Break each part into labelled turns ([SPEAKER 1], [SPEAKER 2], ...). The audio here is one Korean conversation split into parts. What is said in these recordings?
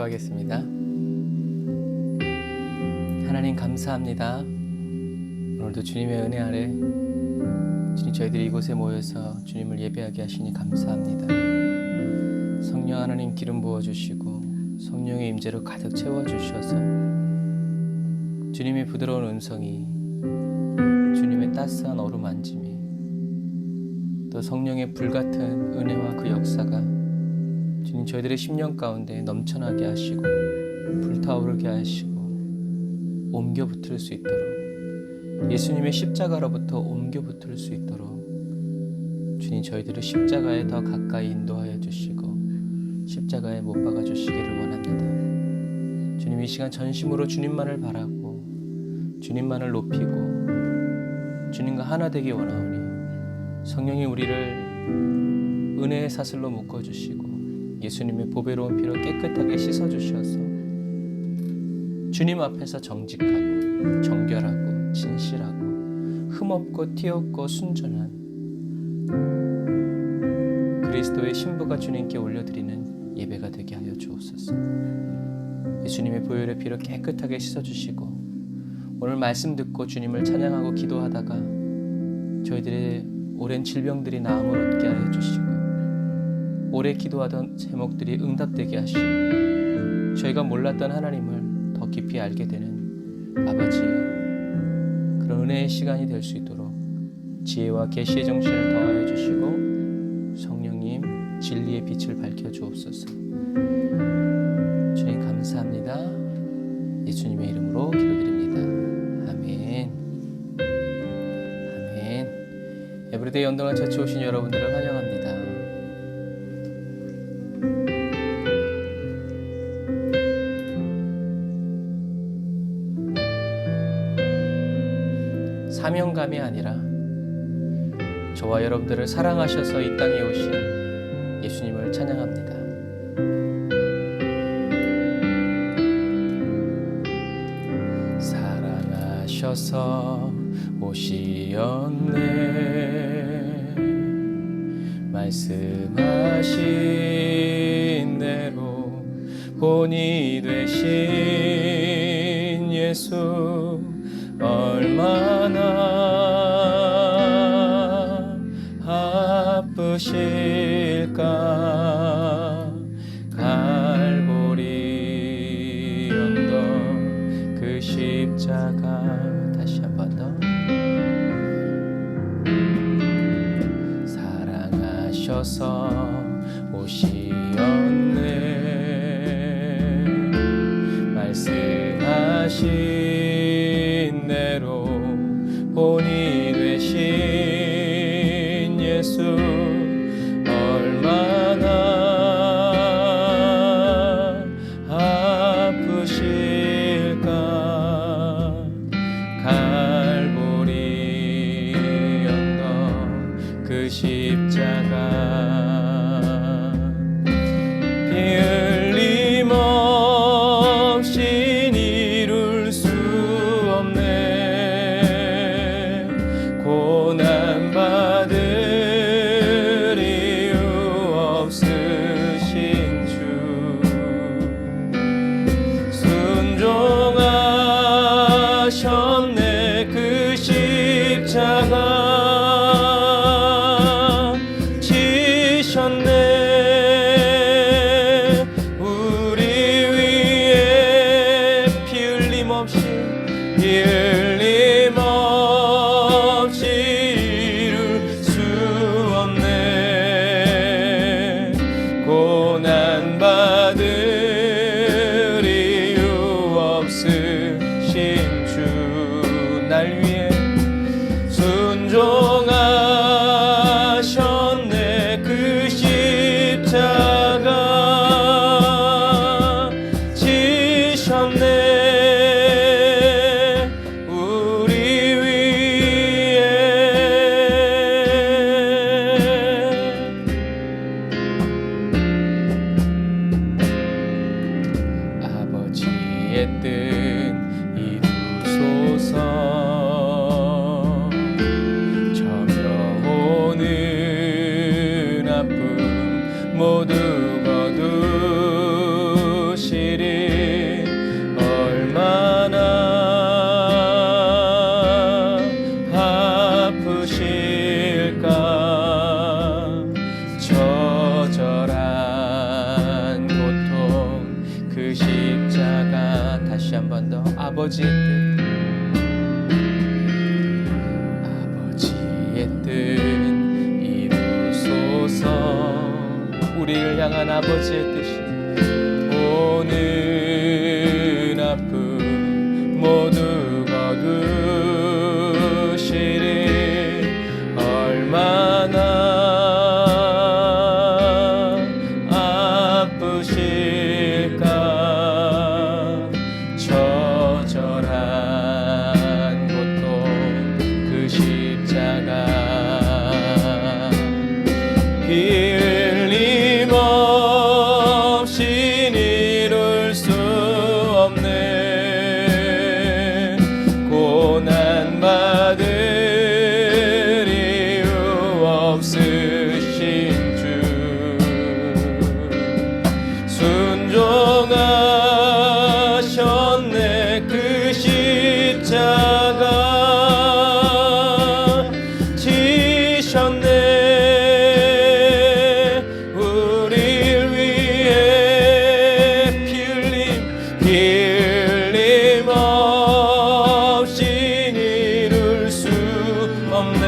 [SPEAKER 1] 기도하겠습니다. 하나님 감사합니다. 오늘도 주님의 은혜 아래 주님 저희들이 이곳에 모여서 주님을 예배하게 하시니 감사합니다. 성령 하나님 기름 부어주시고 성령의 임재로 가득 채워주셔서 주님의 부드러운 음성이, 주님의 따스한 어루만짐이, 또 성령의 불같은 은혜와 그 역사가 주님 저희들의 심령 가운데 넘쳐나게 하시고 불타오르게 하시고 옮겨 붙을 수 있도록, 예수님의 십자가로부터 옮겨 붙을 수 있도록 주님 저희들을 십자가에 더 가까이 인도하여 주시고 십자가에 못 박아 주시기를 원합니다. 주님 이 시간 전심으로 주님만을 바라고 주님만을 높이고 주님과 하나 되기 원하오니 성령이 우리를 은혜의 사슬로 묶어주시고 예수님의 보배로운 피로 깨끗하게 씻어주셔서 주님 앞에서 정직하고 정결하고 진실하고 흠없고 티없고 순전한 그리스도의 신부가 주님께 올려드리는 예배가 되게 하여 주옵소서. 예수님의 보혈의 피로 깨끗하게 씻어주시고 오늘 말씀 듣고 주님을 찬양하고 기도하다가 저희들의 오랜 질병들이 나음을 얻게 하여 주시고 오래 기도하던 제목들이 응답되게 하시고 저희가 몰랐던 하나님을 더 깊이 알게 되는 아버지 그런 은혜의 시간이 될 수 있도록 지혜와 계시의 정신을 더하여 주시고 성령님 진리의 빛을 밝혀 주옵소서. 주님 감사합니다. 예수님의 이름으로 기도드립니다. 아멘. 아멘. 에브리데이 연동한 처치 오신 여러분들을 환영합니다. 사명감이 아니라 저와 여러분들을 사랑하셔서 이 땅에 오신 예수님을 찬양합니다. 사랑하셔서 오시었네 말씀하신 대로 본이 되신 예수 얼마나 아프실까. 갈보리 언덕 그 십자가 다시 한 번 더 사랑하셔서 오시었네 말씀하신 본이 되신 예수 얼마나 아프실까. 갈보리 언덕 그 십자가 피 흘림 없이 이룰 수 없네 고난받을 이유 없으신 주 순종하셨네 그 십자가 지셨네 우리 위에 피 흘림 없이 고난받을 이유 없으신 주 날 위해 순종하셨네 그 십자가 지셨네 우리 위에 아버지의 뜻 이루소서 모두 거두시리 다시 한 번 더 아버지의 뜻, 아버지의 뜻 이루소서. 우리를 향한 아버지의 뜻이 오는 아픔 모두 거두시리. 얼마나 아프실까. 처절한 고통 그 십자가 빌림 없이 이룰 수 없네. 고난 받을 이유 없으신 주. 순종하셨네 그 십자가 지셨네. 우릴 위해 빌림 없이 이룰 수 없네.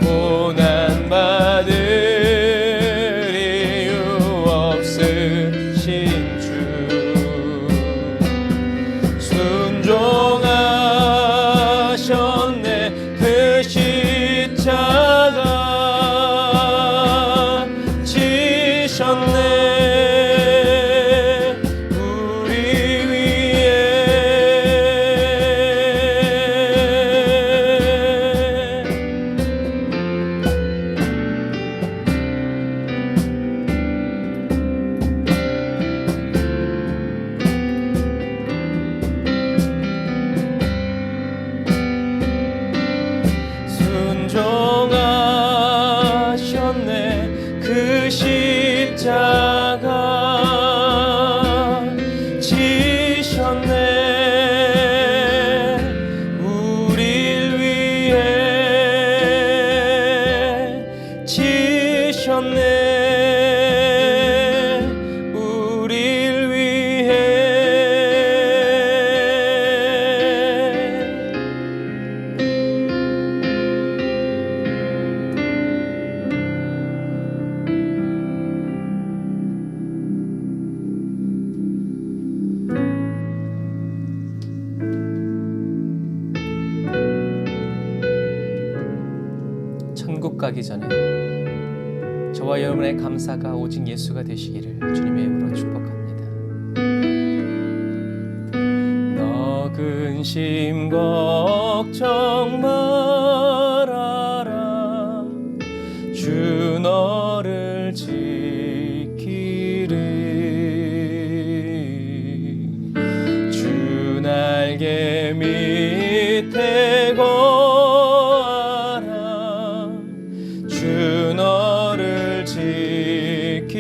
[SPEAKER 1] 고난 받을 이유 없으신 주. 순종하셨네 그 십자가 지셨네. 우리 위해 순종하셨네 그 십자가 지셨네. 우릴 위해 지셨네. 우릴 위해. 천국 가기 전에 저와 여러분의 감사가 오직 예수가 되시기를 주님의 이름으로 축복합니다. 너 근심 걱정 말아라. 주 너를 지키리. 주 날개 밑에 거하라. 주 너를 지키리.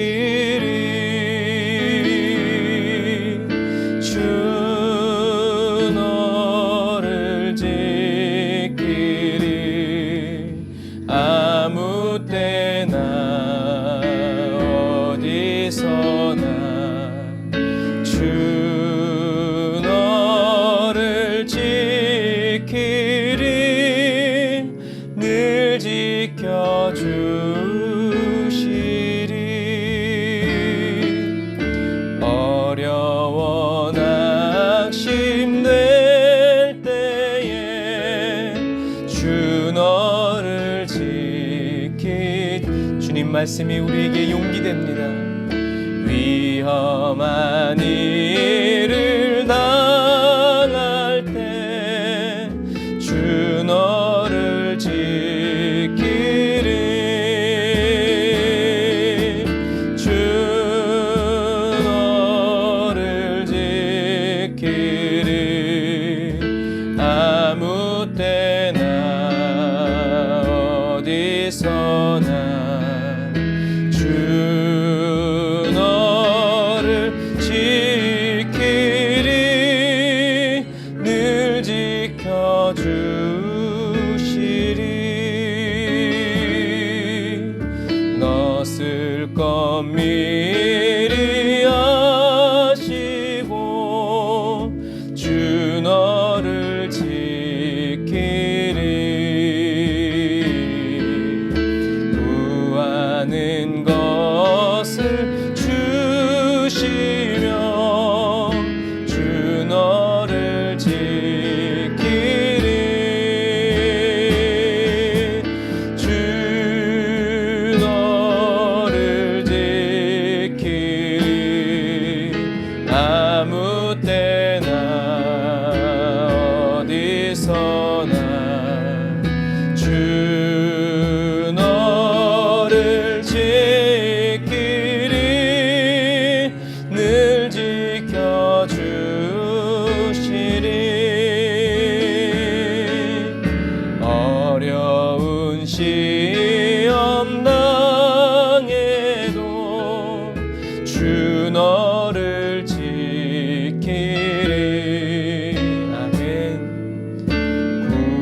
[SPEAKER 1] 주 너를 지키리. 아무 때나 어디서나 주 너를 지키리. 늘 지켜주시리. 어려워 낙심될 때에 주 너를 지키. 주님 말씀이 우리에게 용기 됩니다. 위험한 일을 당할 때 주 너를 지키리. 주 너를 지키리. 아무 때나 어디서나 주 너를 지키리. 늘 지켜주시리. 너 쓸 것 미리 아시 아무 때나 어디서나 주 너를 지키리 늘 지켜주시리 어려운 시험 당해도 주 너를 지키리 아멘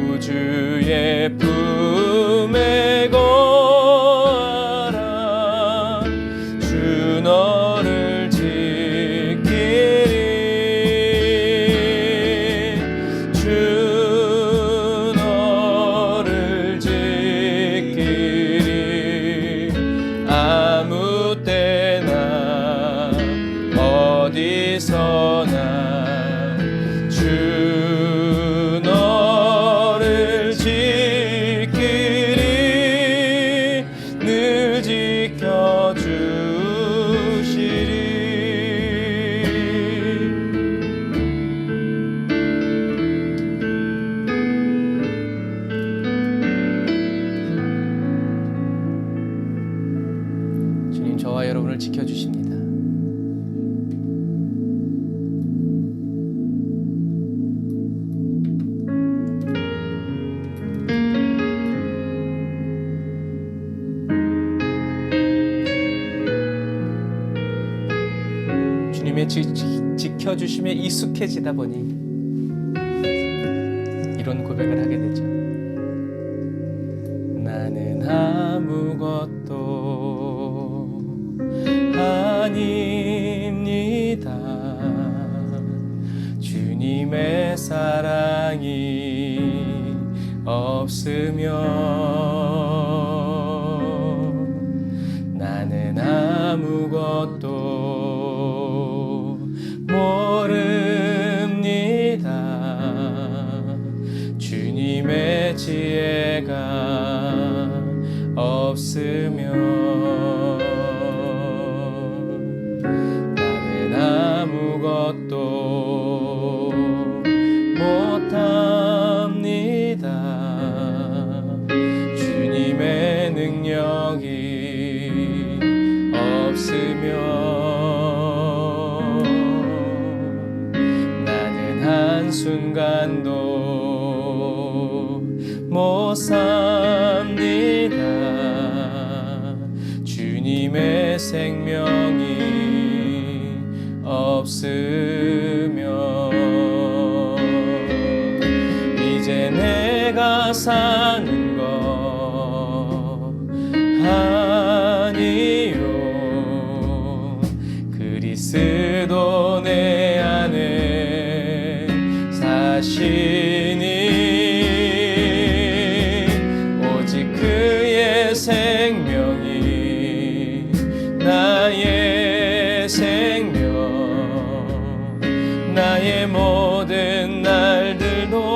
[SPEAKER 1] 구주의 품에 거하라 주 너를 지키리 주 너를 지키리 아무 때나 어디서나 주 너를 지키리 늘 지켜주시리 주님 저와 여러분을 지켜주십니다. 주님의 지켜주심에 익숙해지다 보니 이런 고백을 하게 되죠. 나는 아무것도 아닙니다. 주님의 사랑이 없으면 나는 아무것도 모릅니다. 주님의 지혜가 없으면 나는 아무것도 못합니다. 주님의 능력이 없으면 한순간도 못 삽니다. 주님의 생명이 없으면 이제 내가 사는 것 아니요 그리스도 내 안에 사시니 오직 그의 생명이 나의 생명 나의 모든 날들도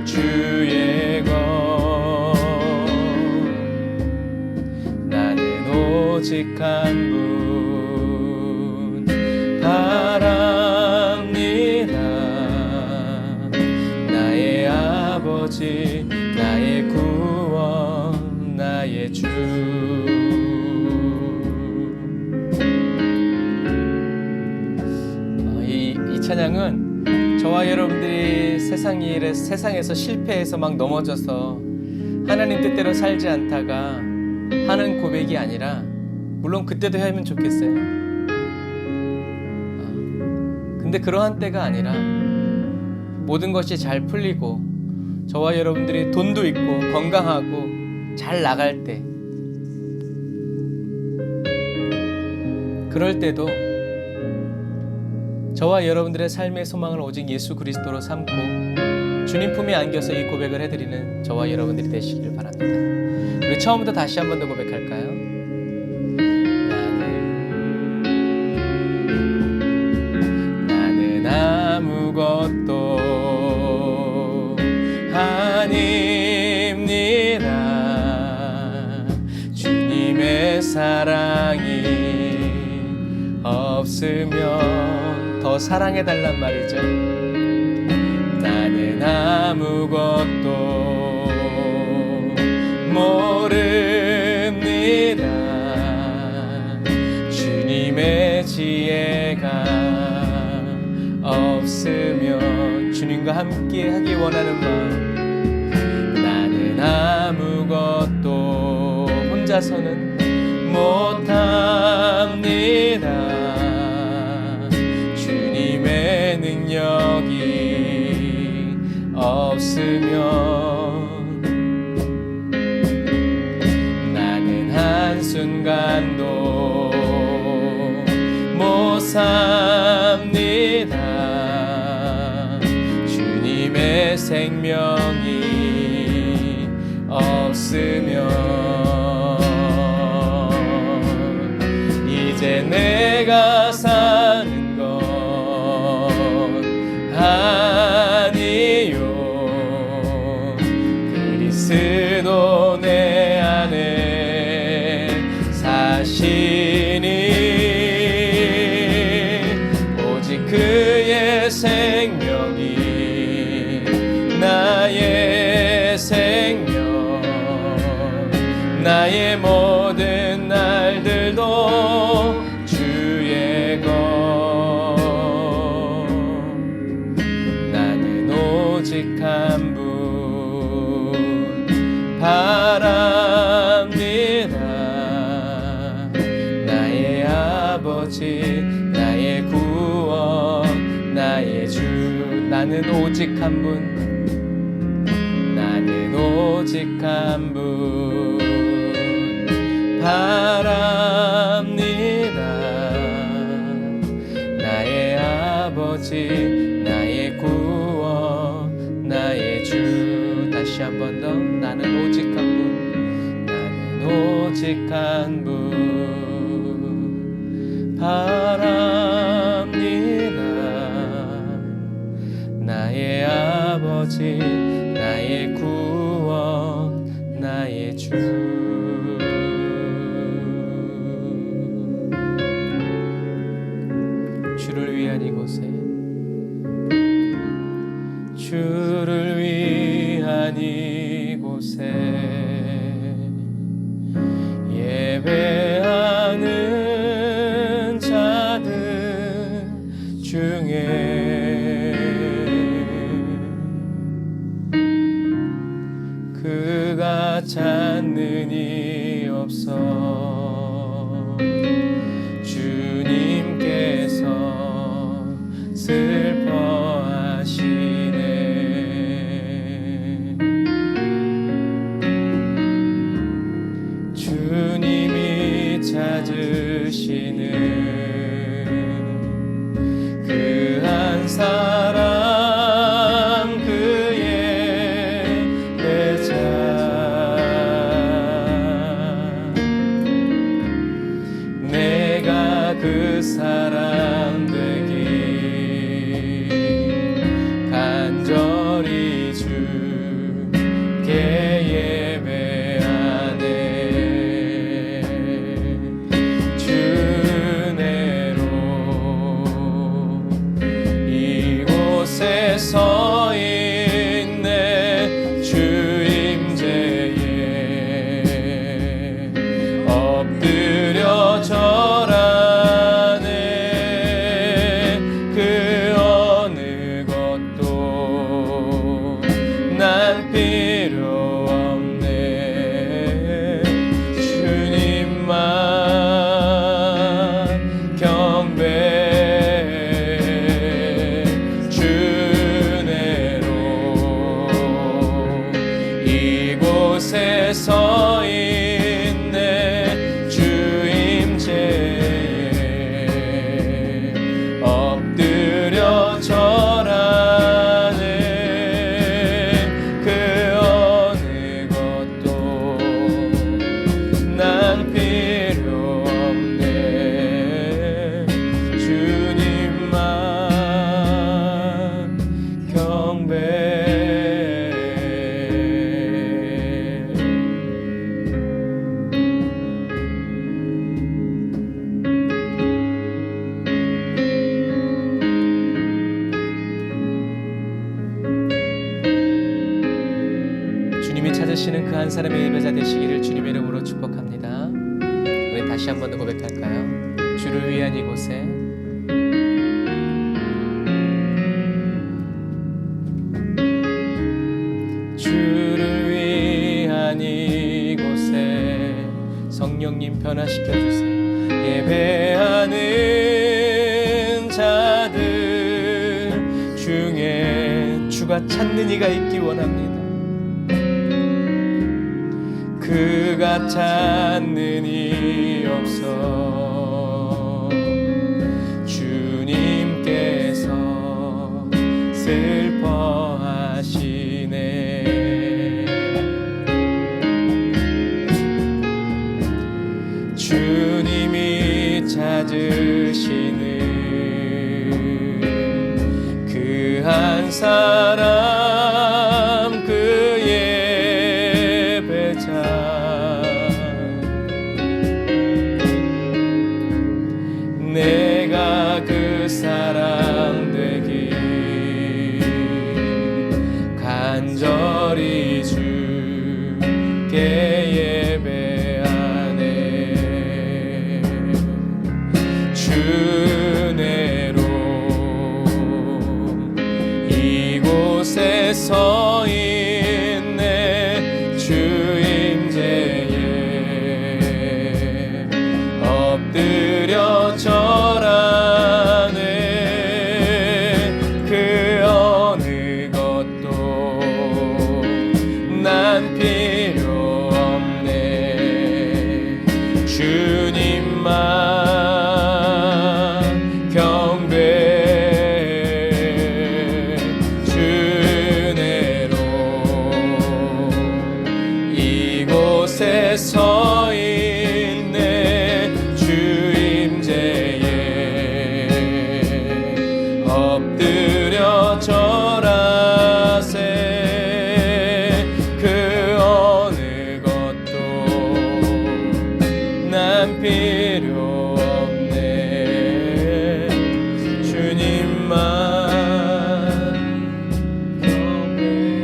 [SPEAKER 1] 주의 것 나는 오직 한 분 바랍니다. 나의 아버지 나의 구원 나의 주 이 찬양은 저와 여러분들이 세상에서 실패해서 막 넘어져서 하나님 뜻대로 살지 않다가 하는 고백이 아니라 물론 그때도 하면 좋겠어요. 근데 그러한 때가 아니라 모든 것이 잘 풀리고 저와 여러분들이 돈도 있고 건강하고 잘 나갈 때 그럴 때도 저와 여러분들의 삶의 소망을 오직 예수 그리스도로 삼고 주님 품에 안겨서 이 고백을 해드리는 저와 여러분들이 되시길 바랍니다. 우리 처음부터 다시 한 번 더 고백할까요? 나는 아무것도 아닙니다. 주님의 사랑이 없으면 더 더 사랑해달란 말이죠. 나는 아무것도 모릅니다. 주님의 지혜가 없으면 주님과 함께 하기 원하는 마음. 나는 아무것도 혼자서는 못합니다. 주님의 능력이 없으면 나는 한순간도 못 삽니다. 주님의 생명이 없으면 이제 내가 사는 건 아니요. 그리스도 내 안에 사시니 오직 그의 생명이 나의 생명, 나의 모든 날들도 주의 것. 나는 오직 한 분 바랍니다. 나의 아버지, 나의 구원, 나의 주. 나는 오직 한 분, 나는 오직 한 분 바랍니다. 나의 아버지, 나의 구원, 나의 주. 다시 한 번 더. 나는 오직 한 분, 나는 오직 한 분 바랍니다. 나의 아버지, 나의 구원, 나의 주. 주를 위한 이곳에, 주를 위한 이곳에 예배하는 자들 중에 그가 찾는 이 없어. 주님께서 슬퍼하시네. 주님이 찾으시는 그 한 사람, 그의 배자. 내가 그 사람 되기 간절히 주께 예배하네. 주 은혜로 이곳에 서 있네. 주 임재에 엎드려 절하네. 그 어느 것도 난 필요 없네. 주님만 경배해. 주 은혜로 찾으시는 그 한 사람의 예배자 되시기를 주님의 이름으로 축복합니다. 우리 다시 한 번 더 고백할까요? 주를 위한 이곳에 주를 위한 이곳에 성령님 변화시켜 주세요. 예배하는 자들 중에 주가 찾는 이가 있기 원합니다. 그가 찾는 이 없어 주님께서 슬퍼하시네. 주님이 찾으시는 그 한 사람 그 예배자 내가 그 사람 되길 간절히 주께 예배하네. 주내로 이곳에 서 있네. 주 임재에 엎드려 절하네. 그 어느 것도 난 필요 없네. 주님만 경배해. 주내로 이곳에 서 있네. 주 임재에 엎드려 절하세. 그 어느 것도 난 필요 없네. 주님만 경배해.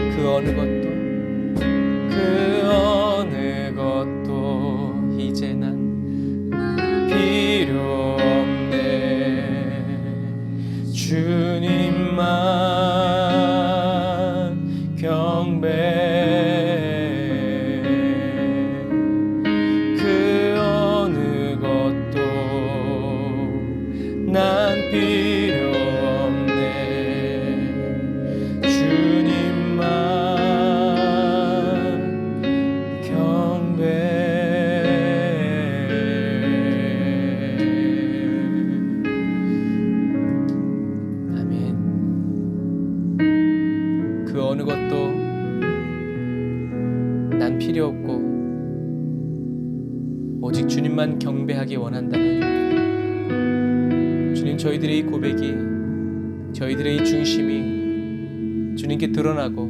[SPEAKER 1] 그 어느 것도 이제 난 필요 없네. 주님만 경배해. 그 어느 것도 난 필요 없네. 주님만 경배해. 그 어느 것도 난 필요 없고 오직 주님만 경배하기 원한다면 주님, 저희들의 이 고백이, 저희들의 이 중심이 주님께 드러나고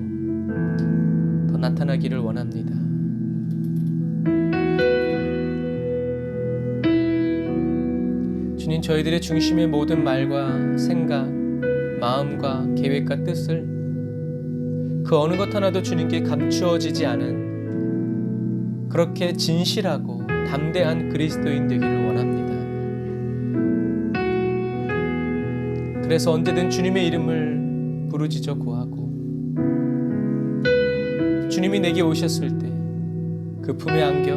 [SPEAKER 1] 더 나타나기를 원합니다. 주님, 저희들의 중심의 모든 말과 생각, 마음과 계획과 뜻을 그 어느 것 하나도 주님께 감추어지지 않은 그렇게 진실하고 담대한 그리스도인 되기를 원합니다. 그래서 언제든 주님의 이름을 부르짖어 구하고 주님이 내게 오셨을 때 그 품에 안겨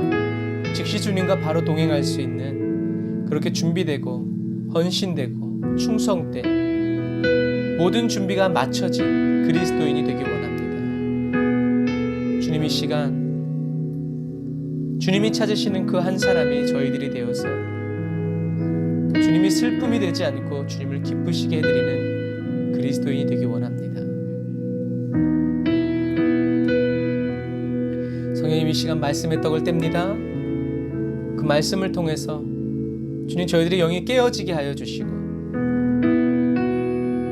[SPEAKER 1] 즉시 주님과 바로 동행할 수 있는 그렇게 준비되고 헌신되고 충성된 모든 준비가 마쳐진 그리스도인이 되기 원합니다. 주님, 이 시간 주님이 찾으시는 그 한 사람이 저희들이 되어서 주님이 슬픔이 되지 않고 주님을 기쁘시게 해드리는 그리스도인이 되기 원합니다. 성령님, 이 시간 말씀의 떡을 뗍니다. 그 말씀을 통해서 주님, 저희들의 영이 깨어지게 하여 주시고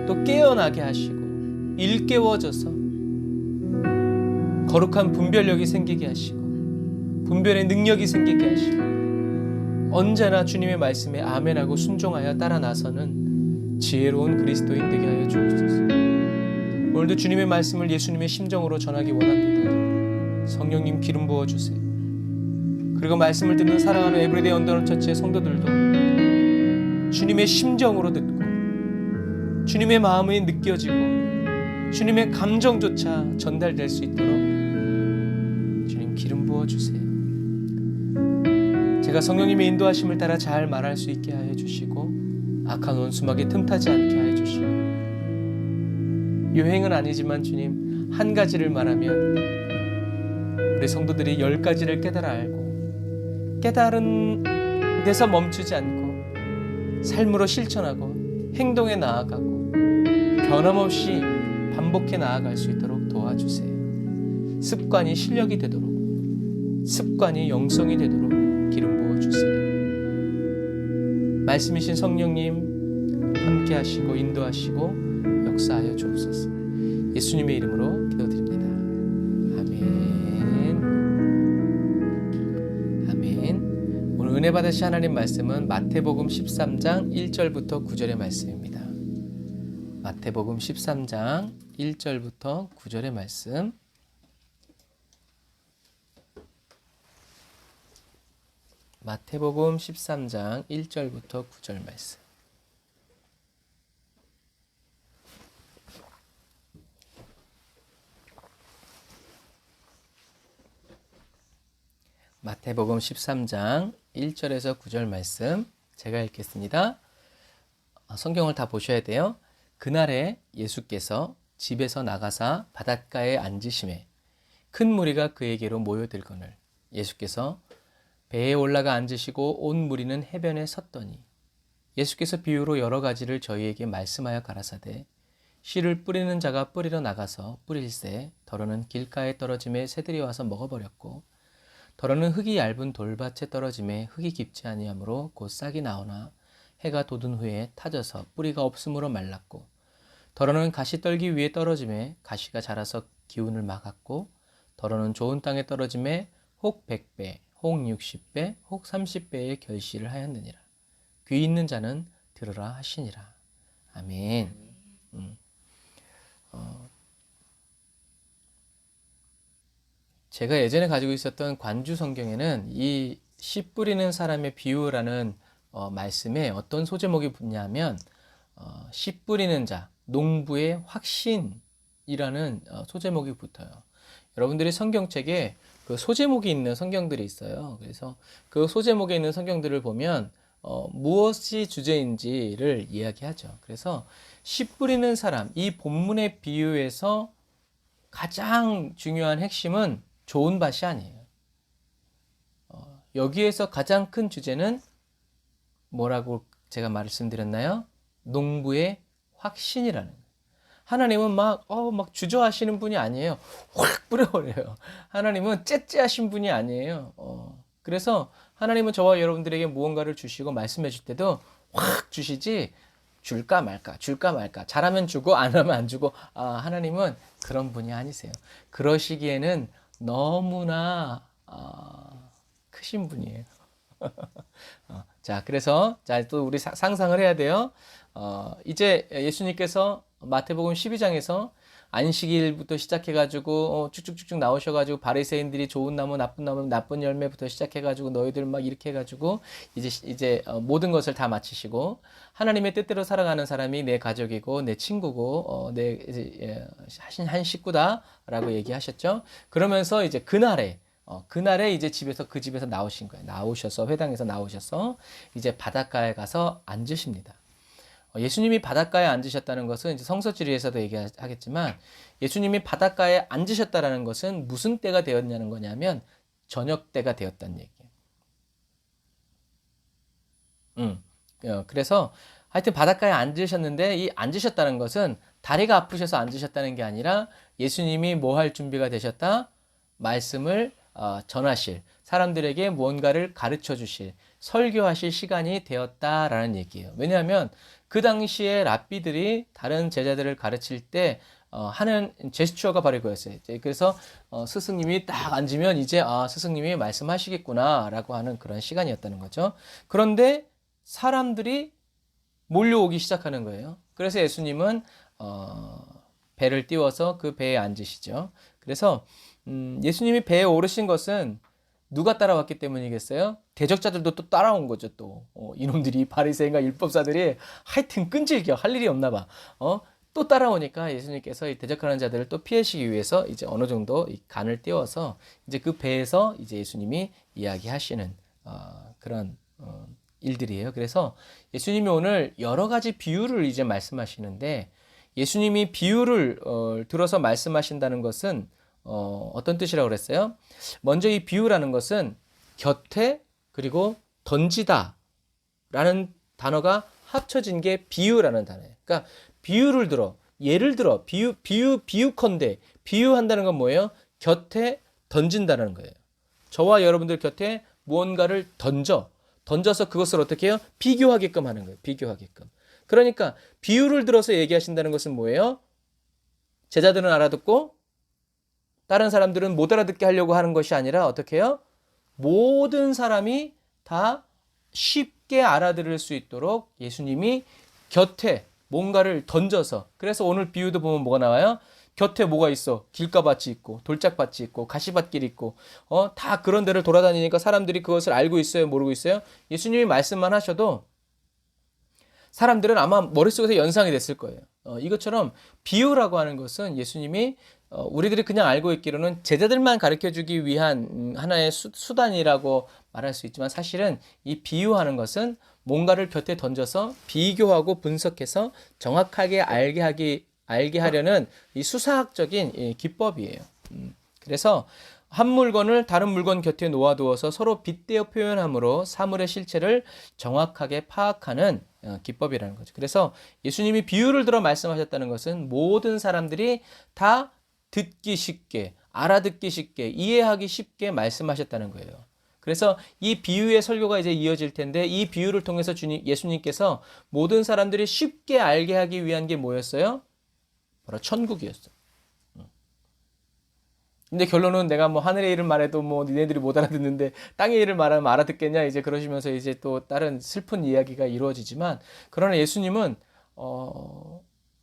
[SPEAKER 1] 또 깨어나게 하시고 일깨워져서 거룩한 분별력이 생기게 하시고 분별의 능력이 생기게 하시고 언제나 주님의 말씀에 아멘하고 순종하여 따라 나서는 지혜로운 그리스도인 되게 하여 주옵소서. 오늘도 주님의 말씀을 예수님의 심정으로 전하기 원합니다. 성령님 기름 부어주세요. 그리고 말씀을 듣는 사랑하는 에브리데이 언더런 처치의 성도들도 주님의 심정으로 듣고 주님의 마음이 느껴지고 주님의 감정조차 전달될 수 있도록 주님 기름 부어주세요. 제가 성령님의 인도하심을 따라 잘 말할 수 있게 하여 주시고 악한 원수막에 틈타지 않게 하여 주시고 요행은 아니지만 주님 한 가지를 말하면 우리 성도들이 10가지를 깨달아 알고 깨달은 데서 멈추지 않고 삶으로 실천하고 행동에 나아가고 변함없이 반복해 나아갈 수 있도록 도와주세요. 습관이 실력이 되도록 습관이 영성이 되도록 기름 부어주세요. 말씀이신 성령님 함께 하시고 인도하시고 역사하여 주옵소서. 예수님의 이름으로 기도드립니다. 아멘. 아멘. 오늘 은혜 받으신 하나님 말씀은 마태복음 13장 1절부터 9절의 말씀입니다. 마태복음 13장 1절부터 9절의 말씀. 마태복음 13장 1절부터 9절 말씀. 마태복음 13장 1절에서 9절 말씀 제가 읽겠습니다. 성경을 다 보셔야 돼요. 그날에 예수께서 집에서 나가사 바닷가에 앉으심에 큰 무리가 그에게로 모여들거늘 예수께서 배에 올라가 앉으시고 온 무리는 해변에 섰더니 예수께서 비유로 여러 가지를 저희에게 말씀하여 가라사대 씨를 뿌리는 자가 뿌리러 나가서 뿌릴새 더러는 길가에 떨어짐에 새들이 와서 먹어버렸고 더러는 흙이 얇은 돌밭에 떨어짐에 흙이 깊지 아니하므로 곧 싹이 나오나 해가 돋은 후에 타져서 뿌리가 없으므로 말랐고 더러는 가시떨기 위에 떨어짐에 가시가 자라서 기운을 막았고 더러는 좋은 땅에 떨어짐에 혹 100배 혹 60배, 혹 30배의 결실을 하였느니라. 귀 있는 자는 들으라 하시니라. 아멘. 제가 예전에 가지고 있었던 관주 성경에는 이 씨 뿌리는 사람의 비유라는 말씀에 어떤 소제목이 붙냐면 씨 뿌리는 자, 농부의 확신이라는 소제목이 붙어요. 여러분들이 성경책에 그 소제목이 있는 성경들이 있어요. 그래서 그 소제목에 있는 성경들을 보면 무엇이 주제인지를 이야기하죠. 그래서 씨 뿌리는 사람, 이 본문의 비유에서 가장 중요한 핵심은 좋은 밭이 아니에요. 여기에서 가장 큰 주제는 뭐라고 제가 말씀드렸나요? 농부의 확신이라는 거예요. 하나님은 막 주저하시는 분이 아니에요. 확 뿌려버려요. 하나님은 째째하신 분이 아니에요. 그래서 하나님은 저와 여러분들에게 무언가를 주시고 말씀해 줄 때도 확 주시지 줄까 말까 잘하면 주고 안 하면 안 주고 하나님은 그런 분이 아니세요. 그러시기에는 너무나 크신 분이에요. 자, 그래서 또 우리 상상을 해야 돼요. 이제 예수님께서 마태복음 12장에서 안식일부터 시작해가지고 쭉쭉쭉쭉 나오셔가지고 바리새인들이 좋은 나무, 나쁜 나무, 나쁜 열매부터 시작해가지고 너희들 막 이렇게 해가지고 이제 모든 것을 다 마치시고 하나님의 뜻대로 살아가는 사람이 내 가족이고 내 친구고 내 한 식구다라고 얘기하셨죠. 그러면서 이제 그날에 이제 그 집에서 나오신 거예요. 나오셔서 회당에서 나오셔서 이제 바닷가에 가서 앉으십니다. 예수님이 바닷가에 앉으셨다는 것은 이제 성서지리에서도 얘기하겠지만 예수님이 바닷가에 앉으셨다는 것은 무슨 때가 되었냐는 거냐면 저녁 때가 되었다는 얘기예요. 그래서 하여튼 바닷가에 앉으셨는데 이 앉으셨다는 것은 다리가 아프셔서 앉으셨다는 게 아니라 예수님이 뭐 할 준비가 되셨다? 말씀을 전하실, 사람들에게 무언가를 가르쳐 주실, 설교하실 시간이 되었다라는 얘기예요. 왜냐하면 그 당시에 랍비들이 다른 제자들을 가르칠 때 하는 제스처가 바로 이거였어요. 그래서 스승님이 딱 앉으면 이제 스승님이 말씀하시겠구나 라고 하는 그런 시간이었다는 거죠. 그런데 사람들이 몰려오기 시작하는 거예요. 그래서 예수님은 배를 띄워서 그 배에 앉으시죠. 그래서 예수님이 배에 오르신 것은 누가 따라왔기 때문이겠어요? 대적자들도 또 따라온 거죠. 또 이놈들이 바리새인과 율법사들이 하여튼 끈질겨 할 일이 없나 봐. 또 따라오니까 예수님께서 이 대적하는 자들을 또 피하시기 위해서 이제 어느 정도 이 간을 띄워서 이제 그 배에서 이제 예수님이 이야기하시는 그런 일들이에요. 그래서 예수님이 오늘 여러 가지 비유를 이제 말씀하시는데 예수님이 비유를 들어서 말씀하신다는 것은 어떤 뜻이라고 그랬어요? 먼저 이 비유라는 것은 곁에 그리고 던지다 라는 단어가 합쳐진 게 비유라는 단어예요. 그러니까 비유를 들어, 예를 들어, 비유컨대, 비유한다는 건 뭐예요? 곁에 던진다는 거예요. 저와 여러분들 곁에 무언가를 던져서 그것을 어떻게 해요? 비교하게끔 하는 거예요. 비교하게끔. 그러니까 비유를 들어서 얘기하신다는 것은 뭐예요? 제자들은 알아듣고 다른 사람들은 못 알아듣게 하려고 하는 것이 아니라 어떻게 해요? 모든 사람이 다 쉽게 알아들을 수 있도록 예수님이 곁에 뭔가를 던져서, 그래서 오늘 비유도 보면 뭐가 나와요? 곁에 뭐가 있어? 길가밭이 있고 돌짝밭이 있고 가시밭길이 있고 다 그런 데를 돌아다니니까 사람들이 그것을 알고 있어요? 모르고 있어요? 예수님이 말씀만 하셔도 사람들은 아마 머릿속에서 연상이 됐을 거예요. 이것처럼 비유라고 하는 것은 예수님이 우리들이 그냥 알고 있기로는 제자들만 가르쳐주기 위한 하나의 수단이라고 말할 수 있지만 사실은 이 비유하는 것은 뭔가를 곁에 던져서 비교하고 분석해서 정확하게 알게 하려는 이 수사학적인 이 기법이에요. 그래서 한 물건을 다른 물건 곁에 놓아두어서 서로 빗대어 표현함으로 사물의 실체를 정확하게 파악하는 기법이라는 거죠. 그래서 예수님이 비유를 들어 말씀하셨다는 것은 모든 사람들이 다 듣기 쉽게, 알아듣기 쉽게, 이해하기 쉽게 말씀하셨다는 거예요. 그래서 이 비유의 설교가 이제 이어질 텐데 이 비유를 통해서 예수님께서 모든 사람들이 쉽게 알게 하기 위한 게 뭐였어요? 바로 천국이었어요. 근데 결론은 내가 뭐 하늘의 일을 말해도 뭐 니네들이 못 알아듣는데 땅의 일을 말하면 알아듣겠냐 이제 그러시면서 이제 또 다른 슬픈 이야기가 이루어지지만 그러나 예수님은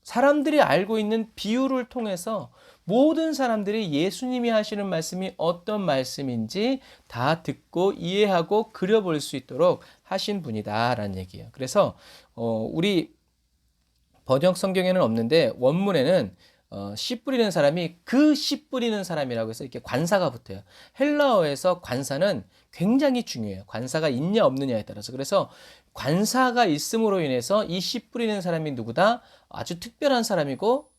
[SPEAKER 1] 사람들이 알고 있는 비유를 통해서 모든 사람들이 예수님이 하시는 말씀이 어떤 말씀인지 다 듣고 이해하고 그려볼 수 있도록 하신 분이다라는 얘기예요. 그래서 우리 번역 성경에는 없는데 원문에는 씨 뿌리는 사람이 그 씨 뿌리는 사람이라고 해서 이렇게 관사가 붙어요. 헬라어에서 관사는 굉장히 중요해요. 관사가 있냐 없느냐에 따라서. 그래서 관사가 있음으로 인해서 이 씨 뿌리는 사람이 누구다? 아주 특별한 사람이고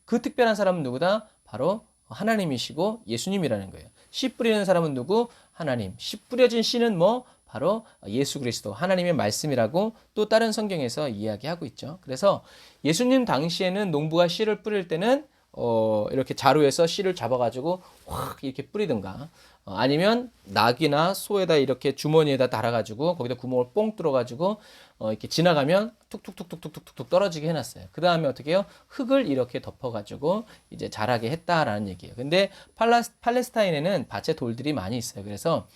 [SPEAKER 1] 그 특별한 사람은 누구다? 바로 하나님이시고 예수님이라는 거예요. 씨 뿌리는 사람은 누구? 하나님. 씨 뿌려진 씨는 뭐? 바로 예수 그리스도, 하나님의 말씀이라고 또 다른 성경에서 이야기하고 있죠. 그래서 예수님 당시에는 농부가 씨를 뿌릴 때는 이렇게 자루에서 씨를 잡아가지고 확 이렇게 뿌리든가 아니면 낙이나 소에다 이렇게 주머니에다 달아가지고 거기다 구멍을 뽕 뚫어가지고 이렇게 지나가면 툭툭툭툭툭툭툭 떨어지게 해놨어요. 그 다음에 어떻게 해요? 흙을 이렇게 덮어가지고 이제 자라게 했다라는 얘기예요. 근데 팔레스타인에는 밭에 돌들이 많이 있어요. 그래서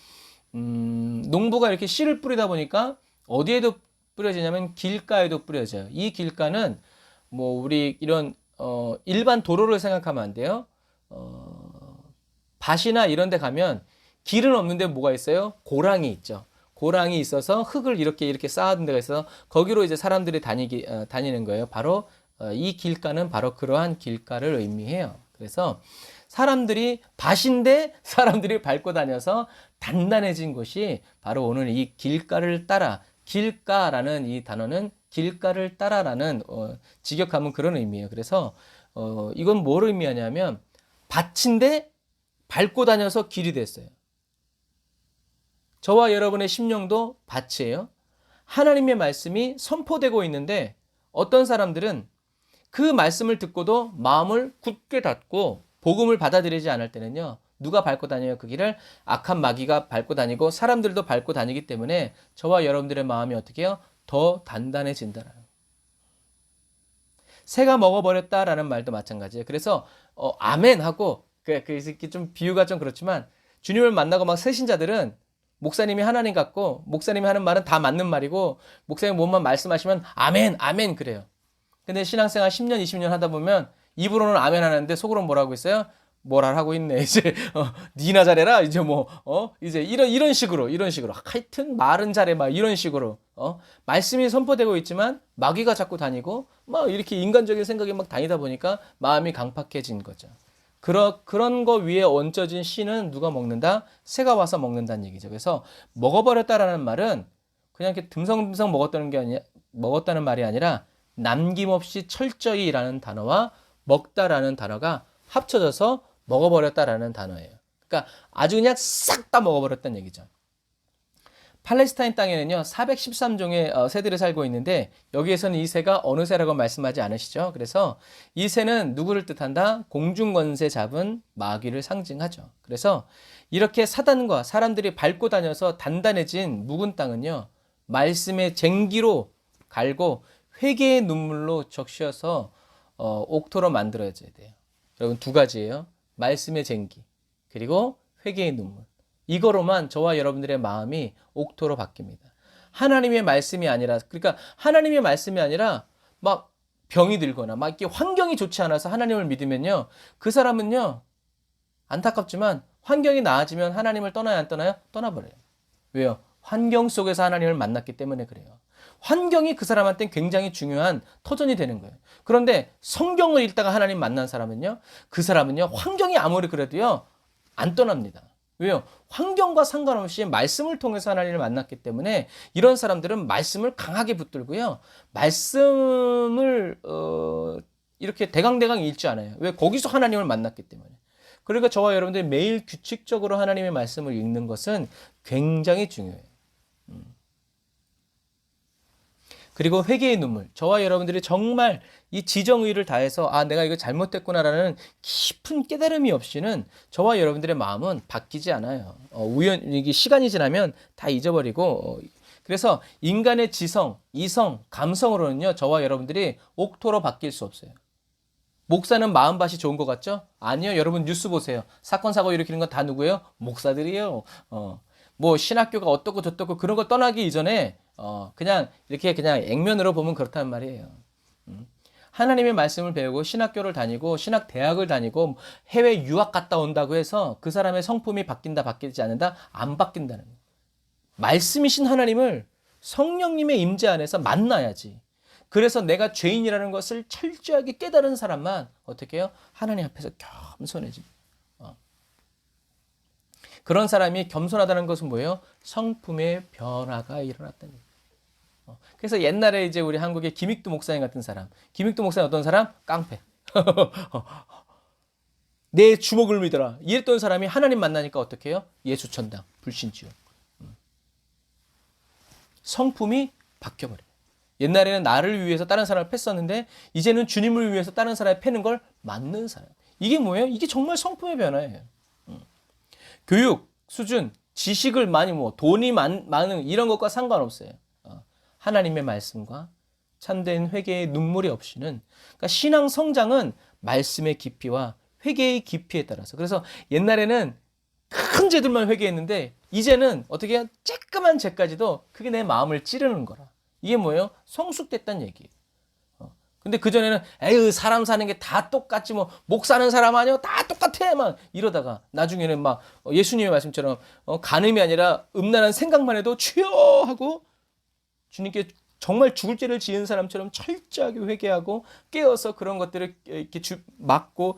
[SPEAKER 1] 농부가 이렇게 씨를 뿌리다 보니까 어디에도 뿌려지냐면 길가에도 뿌려져요. 이 길가는 뭐 우리 이런 일반 도로를 생각하면 안 돼요. 밭이나 이런 데 가면 길은 없는데 뭐가 있어요? 고랑이 있죠. 고랑이 있어서 흙을 이렇게 쌓아둔 데가 있어서 거기로 이제 사람들이 다니는 거예요. 바로 이 길가는 바로 그러한 길가를 의미해요. 그래서 사람들이 밭인데 사람들이 밟고 다녀서 단단해진 곳이 바로 오늘 이 길가를 따라, 길가라는 이 단어는 길가를 따라라는 직역하면 그런 의미예요. 그래서 이건 뭘 의미하냐면 밭인데 밟고 다녀서 길이 됐어요. 저와 여러분의 심령도 밭이에요. 하나님의 말씀이 선포되고 있는데 어떤 사람들은 그 말씀을 듣고도 마음을 굳게 닫고 복음을 받아들이지 않을 때는요. 누가 밟고 다녀요? 그 길을 악한 마귀가 밟고 다니고 사람들도 밟고 다니기 때문에 저와 여러분들의 마음이 어떻게 해요? 더 단단해진다는 거예요. 새가 먹어버렸다라는 말도 마찬가지예요. 그래서 아멘 하고 그 좀 비유가 좀 그렇지만 주님을 만나고 막 새신자들은 목사님이 하나님 같고 목사님이 하는 말은 다 맞는 말이고 목사님 뭐만 말씀하시면 아멘 아멘 그래요. 근데 신앙생활 10년 20년 하다 보면 입으로는 아멘 하는데 속으로는 뭐라고 있어요? 뭐라 하고 있네. 이제 니나 잘해라. 이제 뭐 이제 이런 식으로 하여튼 말은 잘해 막 이런 식으로 말씀이 선포되고 있지만 마귀가 자꾸 다니고 막 이렇게 인간적인 생각이 막 다니다 보니까 마음이 강팍해진 거죠. 그런 거 위에 얹혀진 씨는 누가 먹는다? 새가 와서 먹는다는 얘기죠. 그래서 먹어버렸다라는 말은 그냥 이렇게 듬성듬성 먹었다는 말이 아니라 남김없이 철저히라는 단어와 먹다라는 단어가 합쳐져서 먹어버렸다라는 단어예요. 그러니까 아주 그냥 싹 다 먹어버렸다는 얘기죠. 팔레스타인 땅에는요 413종의 새들이 살고 있는데 여기에서는 이 새가 어느 새라고 말씀하지 않으시죠. 그래서 이 새는 누구를 뜻한다? 공중권세 잡은 마귀를 상징하죠. 그래서 이렇게 사단과 사람들이 밟고 다녀서 단단해진 묵은 땅은요 말씀의 쟁기로 갈고 회개의 눈물로 적셔서 옥토로 만들어져야 돼요. 여러분 두 가지예요. 말씀의 쟁기 그리고 회개의 눈물. 이거로만 저와 여러분들의 마음이 옥토로 바뀝니다. 하나님의 말씀이 아니라 그러니까 하나님의 말씀이 아니라 막 병이 들거나 막 이렇게 환경이 좋지 않아서 하나님을 믿으면요. 그 사람은요. 안타깝지만 환경이 나아지면 하나님을 떠나야 안 떠나요? 떠나버려요. 왜요? 환경 속에서 하나님을 만났기 때문에 그래요. 환경이 그 사람한테는 굉장히 중요한 터전이 되는 거예요. 그런데 성경을 읽다가 하나님 만난 사람은요. 그 사람은요. 환경이 아무리 그래도요. 안 떠납니다. 왜요? 환경과 상관없이 말씀을 통해서 하나님을 만났기 때문에 이런 사람들은 말씀을 강하게 붙들고요. 말씀을 이렇게 대강대강 읽지 않아요. 왜? 거기서 하나님을 만났기 때문에. 그러니까 저와 여러분들이 매일 규칙적으로 하나님의 말씀을 읽는 것은 굉장히 중요해요. 그리고 회개의 눈물. 저와 여러분들이 정말 이 지정의를 다해서 내가 이거 잘못했구나라는 깊은 깨달음이 없이는 저와 여러분들의 마음은 바뀌지 않아요. 이게 시간이 지나면 다 잊어버리고 그래서 인간의 지성, 이성, 감성으로는요. 저와 여러분들이 옥토로 바뀔 수 없어요. 목사는 마음밭이 좋은 것 같죠? 아니요. 여러분 뉴스 보세요. 사건 사고 일으키는 건 다 누구예요? 목사들이에요. 뭐 신학교가 어떻고 저떻고 그런 거 떠나기 이전에 그냥 이렇게 그냥 액면으로 보면 그렇단 말이에요. 하나님의 말씀을 배우고 신학교를 다니고 신학대학을 다니고 해외 유학 갔다 온다고 해서 그 사람의 성품이 바뀐다 바뀌지 않는다? 안 바뀐다는 거예요. 말씀이신 하나님을 성령님의 임재 안에서 만나야지. 그래서 내가 죄인이라는 것을 철저하게 깨달은 사람만 어떻게 해요? 하나님 앞에서 겸손해집니다. 그런 사람이 겸손하다는 것은 뭐예요? 성품의 변화가 일어났다는 거예요. 그래서 옛날에 이제 우리 한국의 김익두 목사님 같은 사람, 김익두 목사님 어떤 사람? 깡패. 내 주먹을 믿어라. 이랬던 사람이 하나님 만나니까 어떻게 해요? 예수천당, 불신지옥. 성품이 바뀌어버려요. 옛날에는 나를 위해서 다른 사람을 팼었는데 이제는 주님을 위해서 다른 사람을 패는 걸 맞는 사람. 이게 뭐예요? 이게 정말 성품의 변화예요. 교육, 수준, 지식을 많이 돈이 많은 이런 것과 상관없어요. 하나님의 말씀과 참된 회개의 눈물이 없이는 그러니까 신앙 성장은 말씀의 깊이와 회개의 깊이에 따라서 그래서 옛날에는 큰 죄들만 회개했는데 이제는 어떻게 해요? 쬐끄만 죄까지도 그게 내 마음을 찌르는 거라. 이게 뭐예요? 성숙됐다는 얘기예요. 근데 그전에는 에휴 사람 사는 게 다 똑같지 뭐 목 사는 사람 아니야 다 똑같아 막 이러다가 나중에는 막 예수님의 말씀처럼 간음이 아니라 음란한 생각만 해도 주여 하고 주님께 정말 죽을 죄를 지은 사람처럼 철저하게 회개하고 깨어서 그런 것들을 이렇게 막고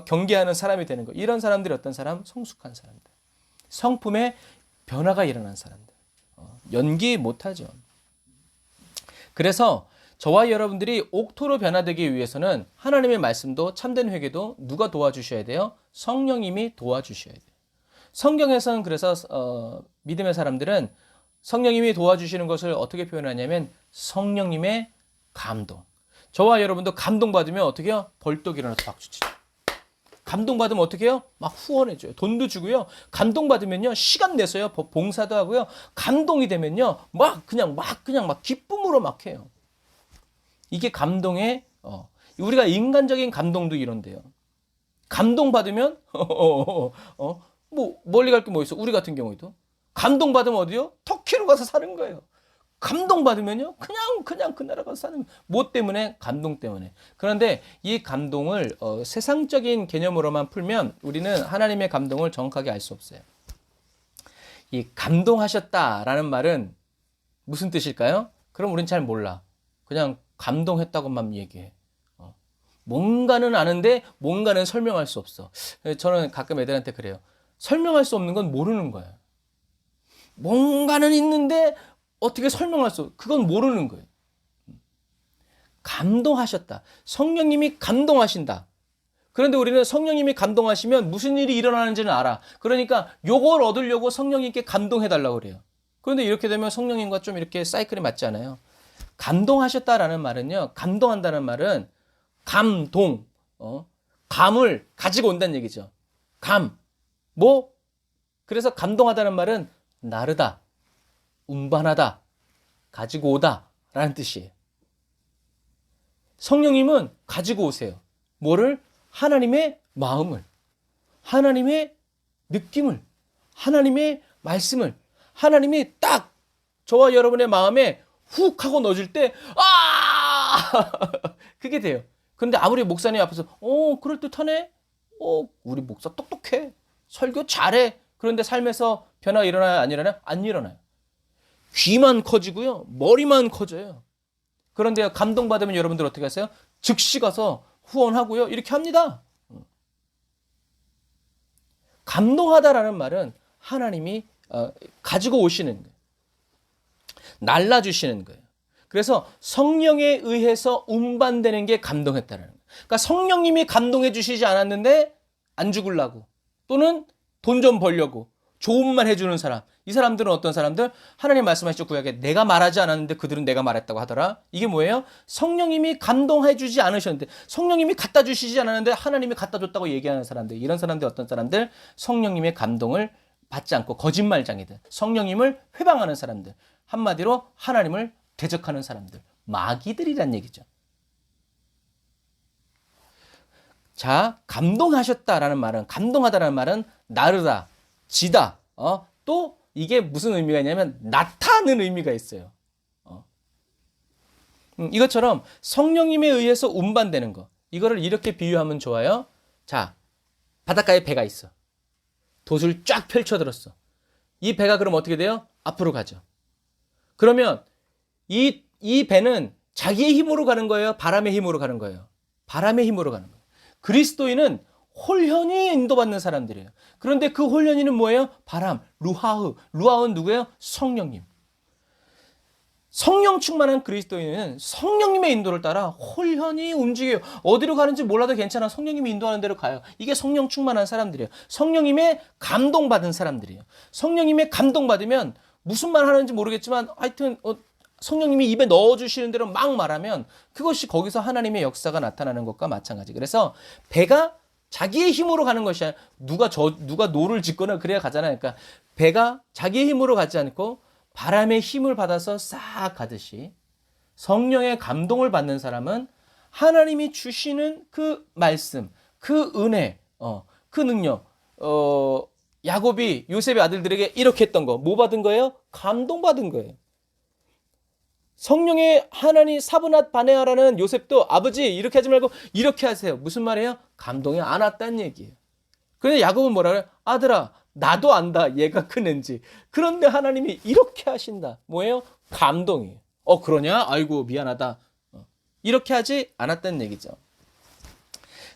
[SPEAKER 1] 경계하는 사람이 되는 거. 이런 사람들이 어떤 사람? 성숙한 사람들. 성품의 변화가 일어난 사람들. 연기 못하죠. 그래서 저와 여러분들이 옥토로 변화되기 위해서는 하나님의 말씀도 참된 회개도 누가 도와주셔야 돼요? 성령님이 도와주셔야 돼요. 성경에서는 그래서 믿음의 사람들은 성령님이 도와주시는 것을 어떻게 표현하냐면 성령님의 감동. 저와 여러분도 감동받으면 어떻게 해요? 벌떡 일어나서 박수치죠. 감동받으면 어떻게 해요? 막 후원해줘요. 돈도 주고요. 감동받으면요. 시간 내서요. 봉사도 하고요. 감동이 되면요. 막 그냥 기쁨으로 막 해요. 이게 감동의 우리가 인간적인 감동도 이런데요. 감동받으면 뭐 멀리 갈 게 뭐 있어? 우리 같은 경우에도 감동받으면 어디요? 터키로 가서 사는 거예요. 감동받으면요, 그냥 그 나라 가서 사는, 뭐 때문에? 감동 때문에. 그런데 이 감동을 세상적인 개념으로만 풀면 우리는 하나님의 감동을 정확하게 알 수 없어요. 이 감동하셨다라는 말은 무슨 뜻일까요? 그럼 우린 잘 몰라. 그냥 감동했다고만 얘기해. 뭔가는 아는데 뭔가는 설명할 수 없어. 저는 가끔 애들한테 그래요. 설명할 수 없는 건 모르는 거예요. 뭔가는 있는데 어떻게 설명할 수, 그건 모르는 거예요. 감동하셨다. 성령님이 감동하신다. 그런데 우리는 성령님이 감동하시면 무슨 일이 일어나는지는 알아. 그러니까 요걸 얻으려고 성령님께 감동해달라고 그래요. 그런데 이렇게 되면 성령님과 좀 이렇게 사이클이 맞지 않아요? 감동하셨다라는 말은요, 감동한다는 말은 감동, 감을 가지고 온다는 얘기죠. 뭐? 그래서 감동하다는 말은 나르다, 운반하다, 가지고 오다 라는 뜻이에요. 성령님은 가지고 오세요. 뭐를? 하나님의 마음을, 하나님의 느낌을, 하나님의 말씀을, 하나님이 딱 저와 여러분의 마음에 훅 하고 넣어줄 때, 그게 돼요. 그런데 아무리 목사님 앞에서 그럴듯하네, 우리 목사 똑똑해, 설교 잘해, 그런데 삶에서 변화가 일어나요? 안 일어나요? 안 일어나요. 귀만 커지고요, 머리만 커져요. 그런데 감동받으면 여러분들 어떻게 하세요? 즉시 가서 후원하고요, 이렇게 합니다. 감동하다라는 말은 하나님이 가지고 오시는 거예요. 날라주시는 거예요. 그래서 성령에 의해서 운반되는 게 감동했다는 거예요. 그러니까 성령님이 감동해 주시지 않았는데 안 죽으려고, 또는 돈 좀 벌려고 좋은 말 해주는 사람, 이 사람들은 어떤 사람들? 하나님 말씀하시죠, 구약에 내가 말하지 않았는데 그들은 내가 말했다고 하더라. 이게 뭐예요? 성령님이 감동해 주지 않으셨는데, 성령님이 갖다 주시지 않았는데 하나님이 갖다 줬다고 얘기하는 사람들, 이런 사람들 어떤 사람들? 성령님의 감동을 받지 않고 거짓말장이들, 성령님을 회방하는 사람들, 한마디로 하나님을 대적하는 사람들, 마귀들이란 얘기죠. 자, 감동하셨다라는 말은, 감동하다라는 말은 나르다, 지다, 또 이게 무슨 의미가 있냐면 나타나는 의미가 있어요. 이것처럼 성령님에 의해서 운반되는 거, 이거를 이렇게 비유하면 좋아요. 자, 바닷가에 배가 있어. 돛을 쫙 펼쳐들었어. 이 배가 그럼 어떻게 돼요? 앞으로 가죠. 그러면 이 배는 자기의 힘으로 가는 거예요? 바람의 힘으로 가는 거예요? 바람의 힘으로 가는 거예요. 그리스도인은 홀현이 인도받는 사람들이에요. 그런데 그 홀현이는 뭐예요? 바람, 루하흐는 누구예요? 성령님. 성령 충만한 그리스도인은 성령님의 인도를 따라 홀현이 움직여요. 어디로 가는지 몰라도 괜찮아. 성령님이 인도하는 대로 가요. 이게 성령 충만한 사람들이에요. 성령님의 감동받은 사람들이에요. 성령님의 감동받으면 무슨 말 하는지 모르겠지만 하여튼 성령님이 입에 넣어주시는 대로 막 말하면 그것이 거기서 하나님의 역사가 나타나는 것과 마찬가지. 그래서 배가 자기의 힘으로 가는 것이 아니라 누가 노를 짓거나 그래야 가잖아요. 그러니까 배가 자기의 힘으로 가지 않고 바람의 힘을 받아서 싹 가듯이 성령의 감동을 받는 사람은 하나님이 주시는 그 말씀, 그 은혜, 그 능력, 야곱이 요셉의 아들들에게 이렇게 했던 거, 뭐 받은 거예요? 감동받은 거예요. 성령의 하나님 사브낫 바네아라는 요셉도 아버지 이렇게 하지 말고 이렇게 하세요. 무슨 말이에요? 감동이 안 왔다는 얘기예요. 그런데 야곱은 뭐라 그래요? 아들아, 나도 안다, 얘가 큰 애인지. 그런데 하나님이 이렇게 하신다. 뭐예요? 감동이에요. 그러냐? 아이고 미안하다. 이렇게 하지 않았다는 얘기죠.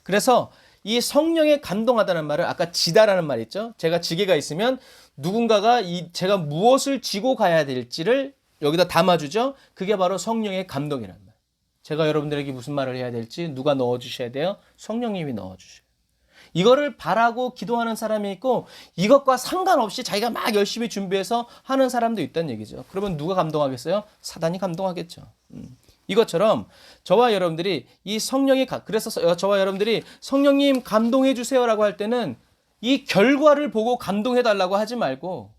[SPEAKER 1] 그래서 이 성령에 감동하다는 말을, 아까 지다라는 말 있죠? 제가 지게가 있으면 누군가가 제가 무엇을 지고 가야 될지를 여기다 담아주죠? 그게 바로 성령의 감동이란 말. 제가 여러분들에게 무슨 말을 해야 될지 누가 넣어주셔야 돼요? 성령님이 넣어주셔요. 이거를 바라고 기도하는 사람이 있고, 이것과 상관없이 자기가 막 열심히 준비해서 하는 사람도 있다는 얘기죠. 그러면 누가 감동하겠어요? 사단이 감동하겠죠. 이것처럼 저와 여러분들이 이 성령이, 그래서 저와 여러분들이 성령님 감동해 주세요라고 할 때는 이 결과를 보고 감동해 달라고 하지 말고,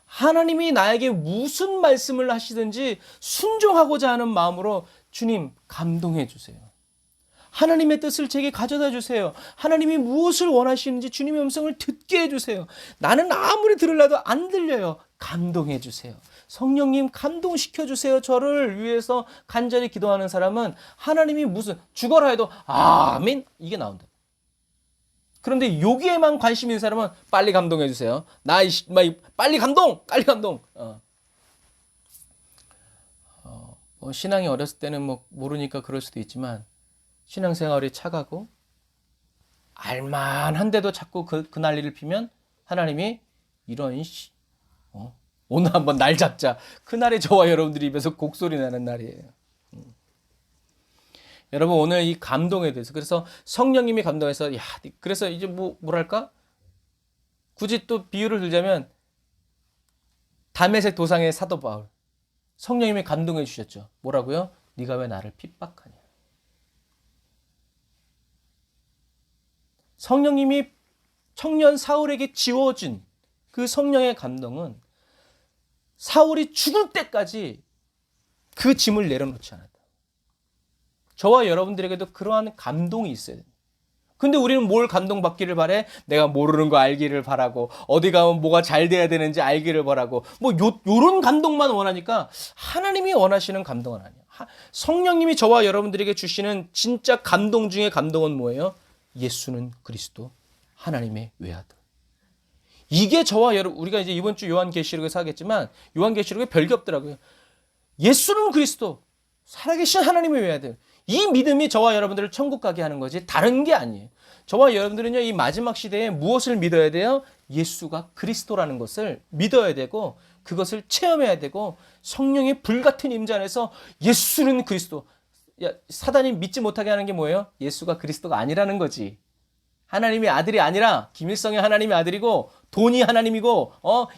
[SPEAKER 1] 하나님이 나에게 무슨 말씀을 하시든지 순종하고자 하는 마음으로 주님 감동해 주세요. 하나님의 뜻을 제게 가져다 주세요. 하나님이 무엇을 원하시는지 주님의 음성을 듣게 해주세요. 나는 아무리 들으려도 안 들려요. 감동해 주세요. 성령님 감동시켜 주세요. 저를 위해서 간절히 기도하는 사람은 하나님이 무슨 죽어라 해도 아멘 이게 나온다. 그런데 여기에만 관심 있는 사람은 빨리 감동해 주세요. 빨리 감동, 빨리 감동. 신앙이 어렸을 때는 뭐 모르니까 그럴 수도 있지만 신앙생활이 차가고 알만한데도 자꾸 그 난리를 피면 하나님이 이런 오늘 한번 날 잡자. 그날이 저와 여러분들이 입에서 곡소리 나는 날이에요. 여러분 오늘 이 감동에 대해서 그래서 성령님이 감동해서 그래서 이제 뭐랄까 굳이 또 비유를 들자면 다메섹 도상의 사도 바울 성령님이 감동해 주셨죠. 뭐라고요? 네가 왜 나를 핍박하냐. 성령님이 청년 사울에게 지워준 그 성령의 감동은 사울이 죽을 때까지 그 짐을 내려놓지 않았다. 저와 여러분들에게도 그러한 감동이 있어야 됩니다. 근데 우리는 뭘 감동받기를 바래? 내가 모르는 거 알기를 바라고 어디 가면 뭐가 잘 돼야 되는지 알기를 바라고 요런 감동만 원하니까 하나님이 원하시는 감동은 아니에요. 성령님이 저와 여러분들에게 주시는 진짜 감동 중에 감동은 뭐예요? 예수는 그리스도 하나님의 외아들. 이게 저와 여러분 우리가 이제 이번 주 요한계시록에서 하겠지만 요한계시록에 별게 없더라고요. 예수는 그리스도 살아계신 하나님의 외아들. 이 믿음이 저와 여러분들을 천국 가게 하는 거지 다른 게 아니에요. 저와 여러분들은요 이 마지막 시대에 무엇을 믿어야 돼요? 예수가 그리스도라는 것을 믿어야 되고 그것을 체험해야 되고 성령의 불같은 임재 안에서 예수는 그리스도. 사단이 믿지 못하게 하는 게 뭐예요? 예수가 그리스도가 아니라는 거지. 하나님의 아들이 아니라 김일성이 하나님의 아들이고 돈이 하나님이고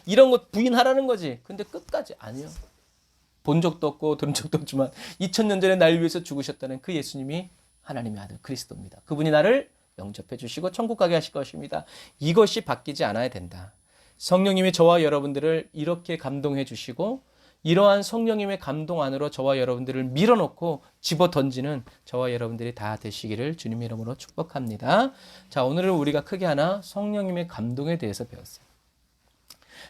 [SPEAKER 1] 이런 것 부인하라는 거지. 근데 끝까지 아니요. 본 적도 없고 들은 적도 없지만 2000년 전에 날 위해서 죽으셨다는 그 예수님이 하나님의 아들 그리스도입니다. 그분이 나를 영접해 주시고 천국 가게 하실 것입니다. 이것이 바뀌지 않아야 된다. 성령님이 저와 여러분들을 이렇게 감동해 주시고 이러한 성령님의 감동 안으로 저와 여러분들을 밀어넣고 집어 던지는 저와 여러분들이 다 되시기를 주님의 이름으로 축복합니다. 자, 오늘은 우리가 크게 하나 성령님의 감동에 대해서 배웠어요.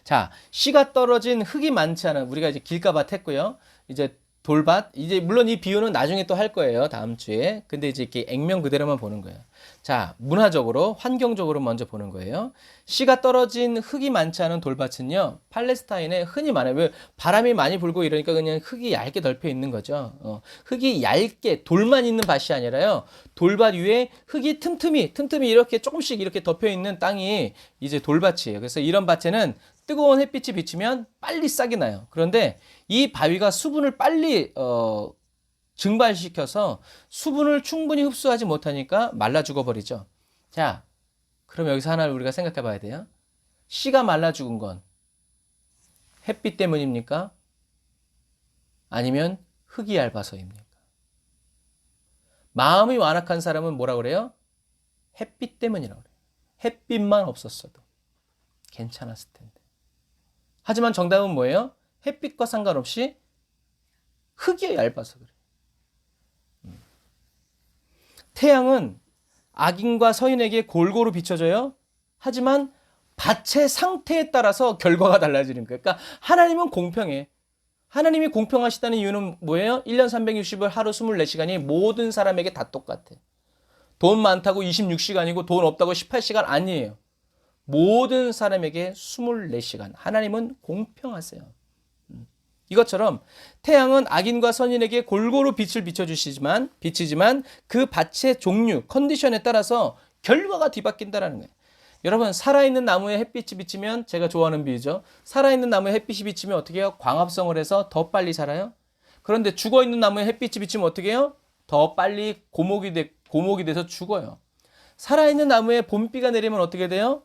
[SPEAKER 1] 자, 씨가 떨어진 흙이 많지 않은 우리가 이제 길가밭 했고요. 이제 돌밭 이제 물론 이 비유는 나중에 또 할 거예요. 다음 주에. 근데 이제 이렇게 액면 그대로만 보는 거예요. 자, 문화적으로 환경적으로 먼저 보는 거예요. 씨가 떨어진 흙이 많지 않은 돌밭은요. 팔레스타인에 흔히 많아요. 왜 바람이 많이 불고 이러니까 그냥 흙이 얇게 덮여 있는 거죠. 흙이 얇게 돌만 있는 밭이 아니라요. 돌밭 위에 흙이 틈틈이 이렇게 조금씩 이렇게 덮여 있는 땅이 이제 돌밭이에요. 그래서 이런 밭에는 뜨거운 햇빛이 비치면 빨리 싹이 나요. 그런데 이 바위가 수분을 빨리 증발시켜서 수분을 충분히 흡수하지 못하니까 말라 죽어버리죠. 자, 그럼 여기서 하나를 우리가 생각해 봐야 돼요. 씨가 말라 죽은 건 햇빛 때문입니까? 아니면 흙이 얇아서입니까? 마음이 완악한 사람은 뭐라 그래요? 햇빛 때문이라고 그래요. 햇빛만 없었어도 괜찮았을 텐데. 하지만 정답은 뭐예요? 햇빛과 상관없이 흙이 얇아서 그래요. 태양은 악인과 서인에게 골고루 비춰져요. 하지만 밭의 상태에 따라서 결과가 달라지는 거예요. 그러니까 하나님은 공평해. 하나님이 공평하시다는 이유는 뭐예요? 1년 360일 하루 24시간이 모든 사람에게 다 똑같아. 돈 많다고 26시간이고 돈 없다고 18시간 아니에요. 모든 사람에게 24시간. 하나님은 공평하세요. 이것처럼 태양은 악인과 선인에게 골고루 빛을 비치지만 그 밭의 종류, 컨디션에 따라서 결과가 뒤바뀐다는 거예요. 여러분, 살아있는 나무에 햇빛이 비치면 제가 좋아하는 비유죠. 살아있는 나무에 햇빛이 비치면 어떻게 해요? 광합성을 해서 더 빨리 자라요. 그런데 죽어있는 나무에 햇빛이 비치면 어떻게 해요? 더 빨리 고목이 돼서 죽어요. 살아있는 나무에 봄비가 내리면 어떻게 돼요?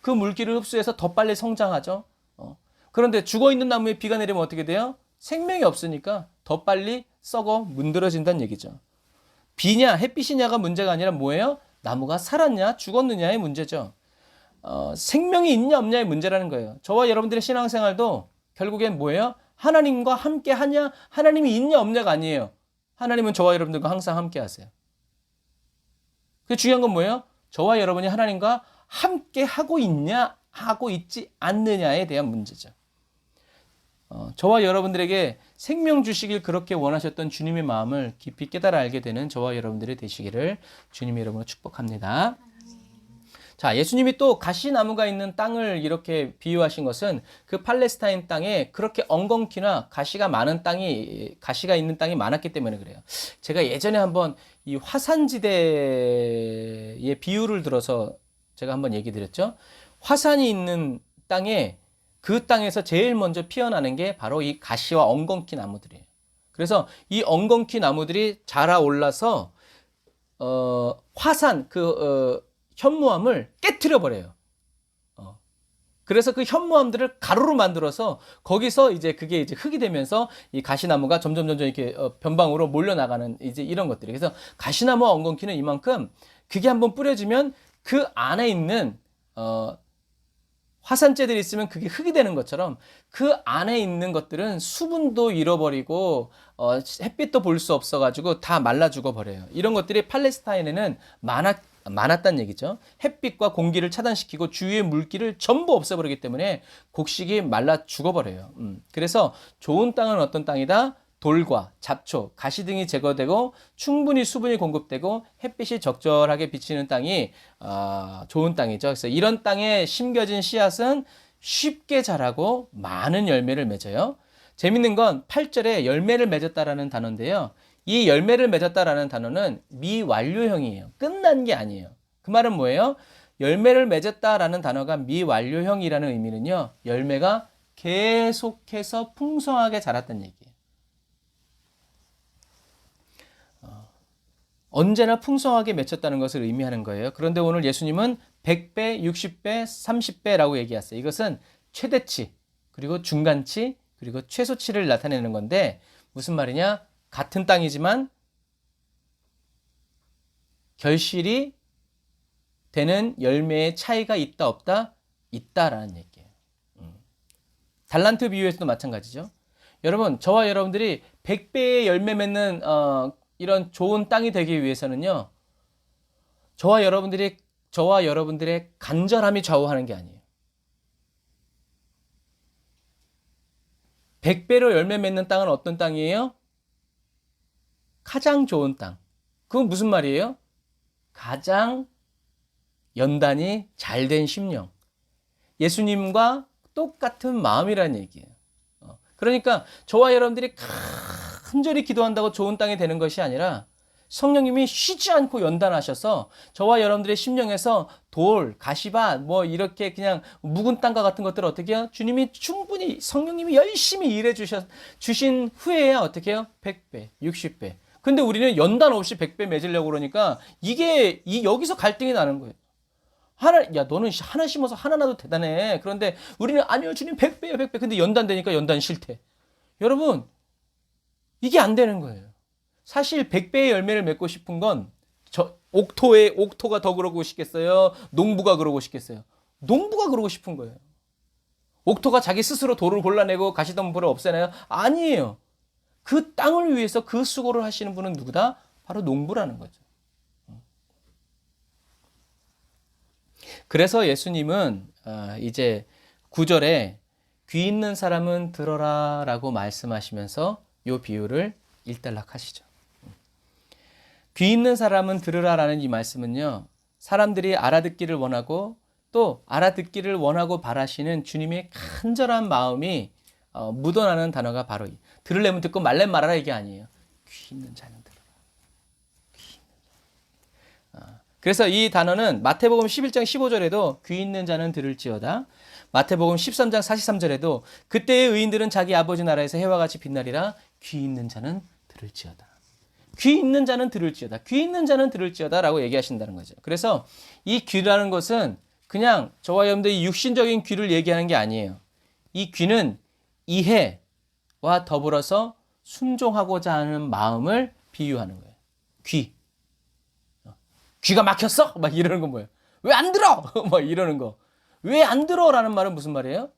[SPEAKER 1] 그 물기를 흡수해서 더 빨리 성장하죠. 그런데 죽어있는 나무에 비가 내리면 어떻게 돼요? 생명이 없으니까 더 빨리 썩어 문드러진다는 얘기죠. 비냐 햇빛이냐가 문제가 아니라 뭐예요? 나무가 살았냐 죽었느냐의 문제죠. 생명이 있냐 없냐의 문제라는 거예요. 저와 여러분들의 신앙생활도 결국엔 뭐예요? 하나님과 함께 하냐 하나님이 있냐 없냐가 아니에요. 하나님은 저와 여러분들과 항상 함께 하세요. 그 중요한 건 뭐예요? 저와 여러분이 하나님과 함께 하고 있냐 하고 있지 않느냐에 대한 문제죠. 저와 여러분들에게 생명 주시길 그렇게 원하셨던 주님의 마음을 깊이 깨달아 알게 되는 저와 여러분들이 되시기를 주님의 이름으로 축복합니다. 자, 예수님이 또 가시나무가 있는 땅을 이렇게 비유하신 것은 그 팔레스타인 땅에 그렇게 엉겅퀴나 가시가 있는 땅이 많았기 때문에 그래요. 제가 예전에 한번 이 화산지대의 비유를 들어서 제가 한번 얘기 드렸죠. 화산이 있는 땅에 그 땅에서 제일 먼저 피어나는 게 바로 이 가시와 엉겅퀴 나무들이에요. 그래서 이 엉겅퀴 나무들이 자라 올라서 화산 현무암을 깨트려 버려요. 그래서 그 현무암들을 가루로 만들어서 거기서 이제 그게 이제 흙이 되면서 이 가시나무가 점점 이렇게 변방으로 몰려 나가는 이제 이런 것들이. 그래서 가시나무와 엉겅퀴는 이만큼 그게 한번 뿌려지면 그 안에 있는 화산재들이 있으면 그게 흙이 되는 것처럼 그 안에 있는 것들은 수분도 잃어버리고 햇빛도 볼 수 없어가지고 다 말라 죽어버려요. 이런 것들이 팔레스타인에는 많았단 얘기죠. 햇빛과 공기를 차단시키고 주위의 물기를 전부 없애버리기 때문에 곡식이 말라 죽어버려요. 그래서 좋은 땅은 어떤 땅이다? 돌과 잡초, 가시 등이 제거되고 충분히 수분이 공급되고 햇빛이 적절하게 비치는 땅이 좋은 땅이죠. 그래서 이런 땅에 심겨진 씨앗은 쉽게 자라고 많은 열매를 맺어요. 재밌는 건 8절에 열매를 맺었다라는 단어인데요. 이 열매를 맺었다라는 단어는 미완료형이에요. 끝난 게 아니에요. 그 말은 뭐예요? 열매를 맺었다라는 단어가 미완료형이라는 의미는요. 열매가 계속해서 풍성하게 자랐다는 얘기예요. 언제나 풍성하게 맺혔다는 것을 의미하는 거예요. 그런데 오늘 예수님은 100배, 60배, 30배라고 얘기했어요. 이것은 최대치, 그리고 중간치, 그리고 최소치를 나타내는 건데 무슨 말이냐? 같은 땅이지만 결실이 되는 열매의 차이가 있다 없다? 있다라는 얘기예요. 달란트 비유에서도 마찬가지죠. 여러분, 저와 여러분들이 100배의 열매 맺는 이런 좋은 땅이 되기 위해서는요. 저와 여러분들의 간절함이 좌우하는 게 아니에요. 100배로 열매 맺는 땅은 어떤 땅이에요? 가장 좋은 땅. 그건 무슨 말이에요? 가장 연단이 잘 된 심령. 예수님과 똑같은 마음이라는 얘기예요. 그러니까 저와 여러분들이 간절히 기도한다고 좋은 땅이 되는 것이 아니라 성령님이 쉬지 않고 연단하셔서 저와 여러분들의 심령에서 돌, 가시밭, 뭐 이렇게 그냥 묵은 땅과 같은 것들을 어떻게 해요? 주님이 충분히 성령님이 열심히 일해 주신 후에야 어떻게 해요? 100배, 60배. 근데 우리는 연단 없이 100배 맺으려고 그러니까 여기서 갈등이 나는 거예요. 너는 하나 심어서 하나 나도 대단해. 그런데 우리는 아니요, 주님 100배요, 100배. 근데 연단 되니까 연단 싫대. 여러분, 이게 안 되는 거예요. 사실 100배의 열매를 맺고 싶은 건 옥토가 더 그러고 싶겠어요? 농부가 그러고 싶겠어요? 농부가 그러고 싶은 거예요. 옥토가 자기 스스로 돌을 골라내고 가시덤불을 없애나요? 아니에요. 그 땅을 위해서 그 수고를 하시는 분은 누구다? 바로 농부라는 거죠. 그래서 예수님은 이제 9절에 귀 있는 사람은 들어라 라고 말씀하시면서 이 비유를 일단락 하시죠. 귀 있는 사람은 들으라 라는 이 말씀은요. 사람들이 알아듣기를 원하고 또 알아듣기를 원하고 바라시는 주님의 간절한 마음이 묻어나는 단어가 바로 들으려면 듣고 말려면 말하라 이게 아니에요. 귀 있는 자는 들어라. 귀 있는 자. 그래서 이 단어는 마태복음 11장 15절에도 귀 있는 자는 들을지어다. 마태복음 13장 43절에도 그때의 의인들은 자기 아버지 나라에서 해와 같이 빛나리라. 귀 있는 자는 들을지어다. 귀 있는 자는 들을지어다. 귀 있는 자는 들을지어다 라고 얘기하신다는 거죠. 그래서 이 귀라는 것은 그냥 저와 여러분들이 육신적인 귀를 얘기하는 게 아니에요. 이 귀는 이해와 더불어서 순종하고자 하는 마음을 비유하는 거예요. 귀가 막혔어? 막 이러는 건 뭐예요? 왜 안 들어? 막 이러는 거. 왜 안 들어? 라는 말은 무슨 말이에요?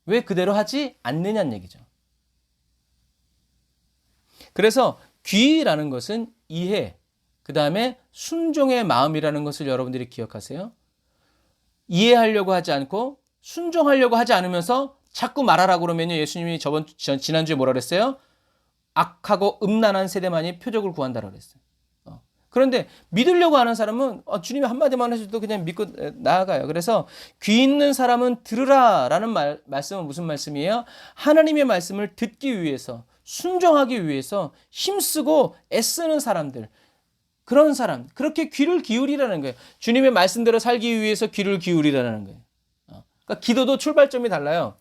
[SPEAKER 1] 왜 그대로 하지 않느냐는 얘기죠. 그래서 귀라는 것은 이해, 그 다음에 순종의 마음이라는 것을 여러분들이 기억하세요. 이해하려고 하지 않고 순종하려고 하지 않으면서 자꾸 말하라고 그러면요. 예수님이 지난주에 뭐라 그랬어요? 악하고 음란한 세대만이 표적을 구한다고 그랬어요. 그런데 믿으려고 하는 사람은 주님이 한마디만 해줘도 그냥 믿고 나아가요. 그래서 귀 있는 사람은 들으라 라는 말씀은 무슨 말씀이에요? 하나님의 말씀을 듣기 위해서, 순종하기 위해서 힘쓰고 애쓰는 사람들, 그런 사람, 그렇게 귀를 기울이라는 거예요. 주님의 말씀대로 살기 위해서 귀를 기울이라는 거예요. 그러니까 기도도 출발점이 달라요.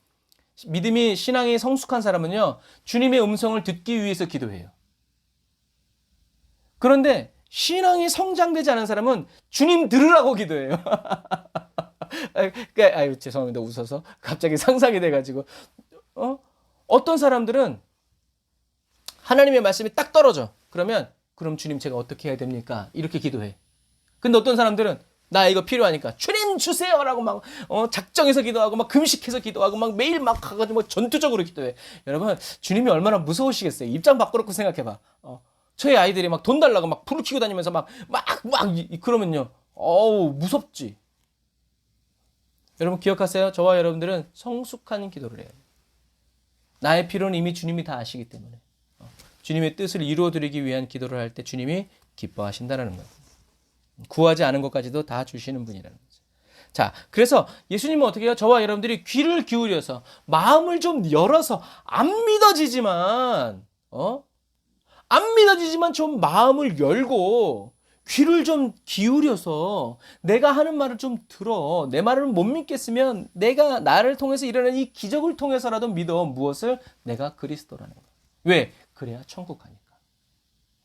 [SPEAKER 1] 믿음이, 신앙이 성숙한 사람은요, 주님의 음성을 듣기 위해서 기도해요. 그런데 신앙이 성장되지 않은 사람은 주님 들으라고 기도해요. 그러니까, 죄송합니다. 웃어서 갑자기 상상이 돼가지고, 어떤 사람들은 하나님의 말씀이 딱 떨어져. 그럼 주님 제가 어떻게 해야 됩니까? 이렇게 기도해. 근데 어떤 사람들은 나 이거 필요하니까 주님 주세요라고 막 작정해서 기도하고 막 금식해서 기도하고 막 매일 막 가가지고 막 전투적으로 기도해. 여러분, 주님이 얼마나 무서우시겠어요? 입장 바꿔놓고 생각해봐. 저희 아이들이 막 돈 달라고 막 불을 켜고 다니면서 막 그러면요. 무섭지. 여러분 기억하세요. 저와 여러분들은 성숙한 기도를 해요. 나의 필요는 이미 주님이 다 아시기 때문에. 주님의 뜻을 이루어드리기 위한 기도를 할 때 주님이 기뻐하신다는 거예요. 구하지 않은 것까지도 다 주시는 분이라는 거죠. 자, 그래서 예수님은 어떻게 해요? 저와 여러분들이 귀를 기울여서 마음을 좀 열어서 안 믿어지지만 좀 마음을 열고 귀를 좀 기울여서 내가 하는 말을 좀 들어. 내 말을 못 믿겠으면 내가 나를 통해서 일어나는 이 기적을 통해서라도 믿어. 무엇을? 내가 그리스도라는 거야. 왜? 그래야 천국 가니까.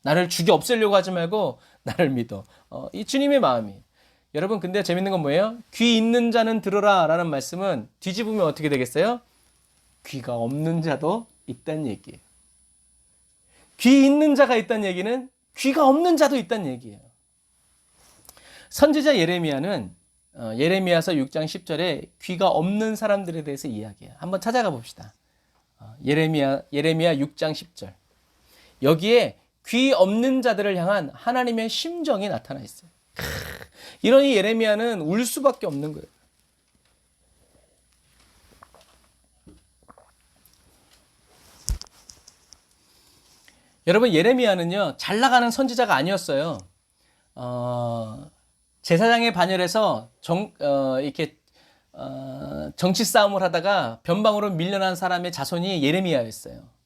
[SPEAKER 1] 나를 죽여 없애려고 하지 말고 나를 믿어. 이 주님의 마음이. 여러분 근데 재밌는 건 뭐예요? 귀 있는 자는 들어라 라는 말씀은 뒤집으면 어떻게 되겠어요? 귀가 없는 자도 있다는 얘기예요. 귀 있는 자가 있다는 얘기는 귀가 없는 자도 있다는 얘기예요. 선지자 예레미야는 예레미야서 6장 10절에 귀가 없는 사람들에 대해서 이야기해요. 한번 찾아가 봅시다. 예레미야 6장 10절. 여기에 귀 없는 자들을 향한 하나님의 심정이 나타나 있어요. 이러니 예레미야는 울 수밖에 없는 거예요. 여러분 예레미야는요 잘 나가는 선지자가 아니었어요. 제사장의 반열에서 이렇게 정치 싸움을 하다가 변방으로 밀려난 사람의 자손이 예레미야였어요.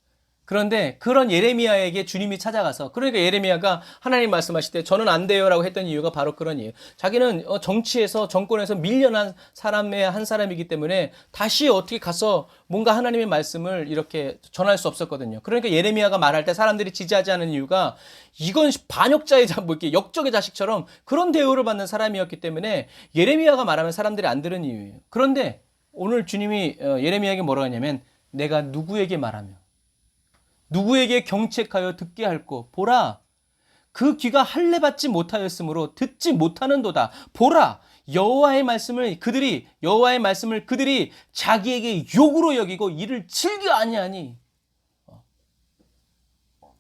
[SPEAKER 1] 그런데 그런 예레미야에게 주님이 찾아가서, 그러니까 예레미야가 하나님 말씀하실 때 저는 안 돼요라고 했던 이유가 바로 그런 이유예요. 자기는 정치에서 정권에서 밀려난 사람의 한 사람이기 때문에 다시 어떻게 가서 뭔가 하나님의 말씀을 이렇게 전할 수 없었거든요. 그러니까 예레미야가 말할 때 사람들이 지지하지 않은 이유가 이건 반역자의 뭐 이렇게 역적의 자식처럼 그런 대우를 받는 사람이었기 때문에 예레미야가 말하면 사람들이 안 들은 이유예요. 그런데 오늘 주님이 예레미야에게 뭐라고 하냐면 내가 누구에게 말하며 누구에게 경책하여 듣게 할꼬 보라 그 귀가 할례 받지 못하였으므로 듣지 못하는도다. 보라 여호와의 말씀을 그들이 자기에게 욕으로 여기고 이를 즐겨 아니하니.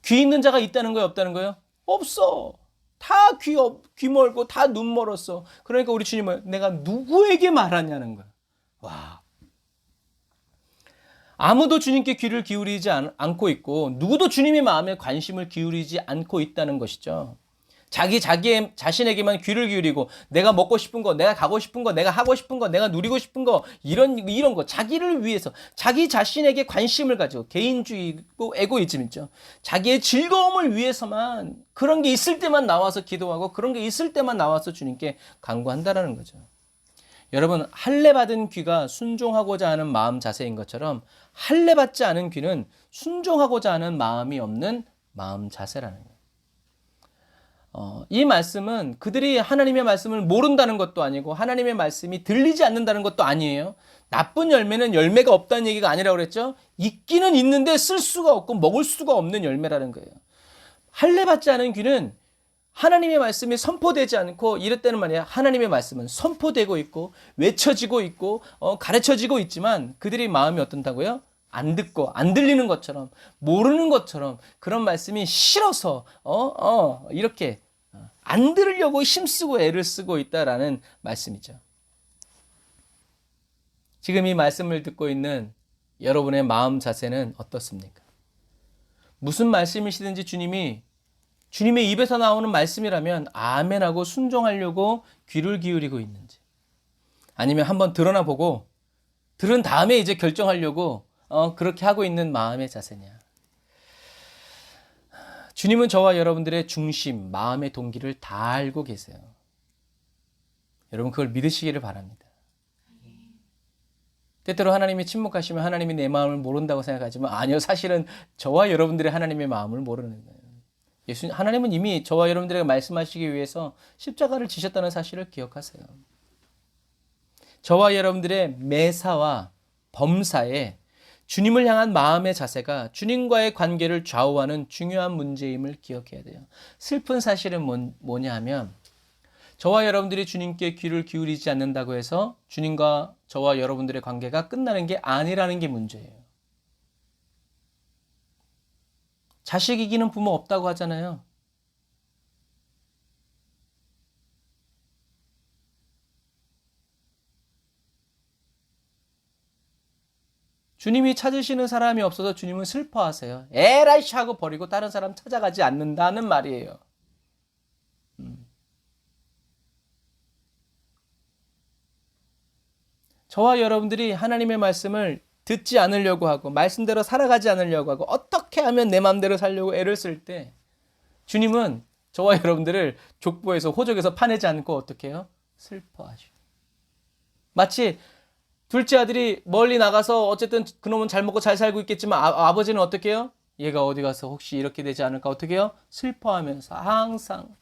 [SPEAKER 1] 귀 있는 자가 있다는 거예요, 없다는 거예요? 없어. 다 귀 멀고 다 눈 멀었어. 그러니까 우리 주님은 내가 누구에게 말하냐는 거야. 와. 아무도 주님께 귀를 기울이지 않고 있고 누구도 주님의 마음에 관심을 기울이지 않고 있다는 것이죠. 자기 자신에게만 귀를 기울이고 내가 먹고 싶은 거, 내가 가고 싶은 거, 내가 하고 싶은 거, 내가 누리고 싶은 거 이런 거 자기를 위해서 자기 자신에게 관심을 가지고 개인주의고 에고이즘이죠. 자기의 즐거움을 위해서만 그런 게 있을 때만 나와서 기도하고 그런 게 있을 때만 나와서 주님께 간구한다라는 거죠. 여러분 할례 받은 귀가 순종하고자 하는 마음 자세인 것처럼 할례 받지 않은 귀는 순종하고자 하는 마음이 없는 마음 자세라는 거예요. 이 말씀은 그들이 하나님의 말씀을 모른다는 것도 아니고 하나님의 말씀이 들리지 않는다는 것도 아니에요. 나쁜 열매는 열매가 없다는 얘기가 아니라고 그랬죠. 있기는 있는데 쓸 수가 없고 먹을 수가 없는 열매라는 거예요. 할례 받지 않은 귀는 하나님의 말씀이 선포되지 않고 이랬다는 말이야. 하나님의 말씀은 선포되고 있고 외쳐지고 있고 가르쳐지고 있지만 그들의 마음이 어떤다고요? 안 듣고 안 들리는 것처럼 모르는 것처럼 그런 말씀이 싫어서 이렇게 안 들으려고 힘쓰고 애를 쓰고 있다라는 말씀이죠. 지금 이 말씀을 듣고 있는 여러분의 마음 자세는 어떻습니까? 무슨 말씀이시든지 주님의 입에서 나오는 말씀이라면 아멘하고 순종하려고 귀를 기울이고 있는지, 아니면 한번 들어나 보고 들은 다음에 이제 결정하려고 그렇게 하고 있는 마음의 자세냐. 주님은 저와 여러분들의 중심, 마음의 동기를 다 알고 계세요. 여러분 그걸 믿으시기를 바랍니다. 때때로 하나님이 침묵하시면 하나님이 내 마음을 모른다고 생각하지만 아니요, 사실은 저와 여러분들의 하나님의 마음을 모르는 거예요. 하나님은 이미 저와 여러분들에게 말씀하시기 위해서 십자가를 지셨다는 사실을 기억하세요. 저와 여러분들의 매사와 범사에 주님을 향한 마음의 자세가 주님과의 관계를 좌우하는 중요한 문제임을 기억해야 돼요. 슬픈 사실은 뭐냐 하면 저와 여러분들이 주님께 귀를 기울이지 않는다고 해서 주님과 저와 여러분들의 관계가 끝나는 게 아니라는 게 문제예요. 자식 이기는 부모 없다고 하잖아요. 주님이 찾으시는 사람이 없어서 주님은 슬퍼하세요. 에라이씨 하고 버리고 다른 사람 찾아가지 않는다는 말이에요. 저와 여러분들이 하나님의 말씀을 듣지 않으려고 하고 말씀대로 살아가지 않으려고 하고 어떻게 하면 내 마음대로 살려고 애를 쓸 때 주님은 저와 여러분들을 족보에서 호적에서 파내지 않고 어떻게 해요? 슬퍼하시고. 마치 둘째 아들이 멀리 나가서 어쨌든 그놈은 잘 먹고 잘 살고 있겠지만 아버지는 어떻게 해요? 얘가 어디 가서 혹시 이렇게 되지 않을까 어떻게 해요? 슬퍼하면서 항상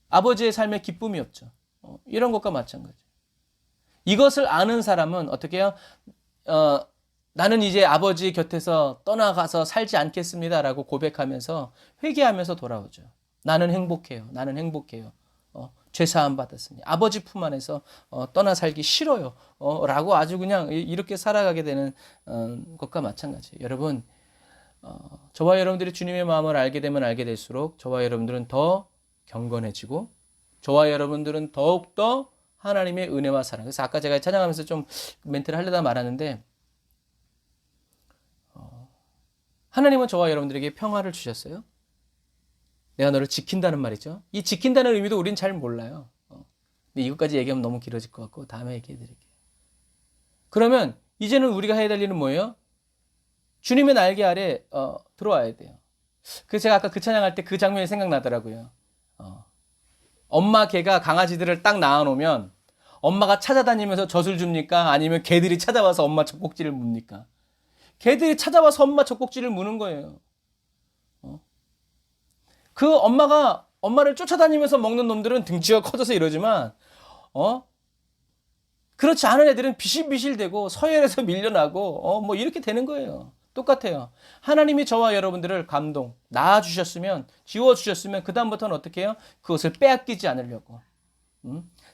[SPEAKER 1] 아버지의 삶에 기쁨이 없죠. 이런 것과 마찬가지. 이것을 아는 사람은 어떻게 해요? 나는 이제 아버지 곁에서 떠나가서 살지 않겠습니다라고 고백하면서 회개하면서 돌아오죠. 나는 행복해요. 나는 행복해요. 죄사함 받았으니 아버지 품 안에서 떠나 살기 싫어요. 라고 아주 그냥 이렇게 살아가게 되는 것과 마찬가지. 여러분, 저와 여러분들이 주님의 마음을 알게 되면 알게 될수록 저와 여러분들은 더 경건해지고 저와 여러분들은 더욱더 하나님의 은혜와 사랑. 그래서 아까 제가 찬양하면서 좀 멘트를 하려다 말았는데 하나님은 저와 여러분들에게 평화를 주셨어요. 내가 너를 지킨다는 말이죠. 이 지킨다는 의미도 우린 잘 몰라요. 근데 이것까지 얘기하면 너무 길어질 것 같고 다음에 얘기해 드릴게요. 그러면 이제는 우리가 해야 될 일은 뭐예요? 주님의 날개 아래 들어와야 돼요. 그래서 제가 아까 그 찬양할 때 그 장면이 생각나더라고요. 엄마 개가 강아지들을 딱 낳아놓으면 엄마가 찾아다니면서 젖을 줍니까? 아니면 개들이 찾아와서 엄마 젖꼭지를 묻니까? 개들이 찾아와서 엄마 젖꼭지를 무는 거예요. 그 엄마를 쫓아다니면서 먹는 놈들은 등치가 커져서 이러지만 그렇지 않은 애들은 비실비실대고 서열에서 밀려나고 뭐 이렇게 되는 거예요. 똑같아요. 하나님이 저와 여러분들을 낳아주셨으면, 지워주셨으면 그 다음부터는 어떻게 해요? 그것을 빼앗기지 않으려고.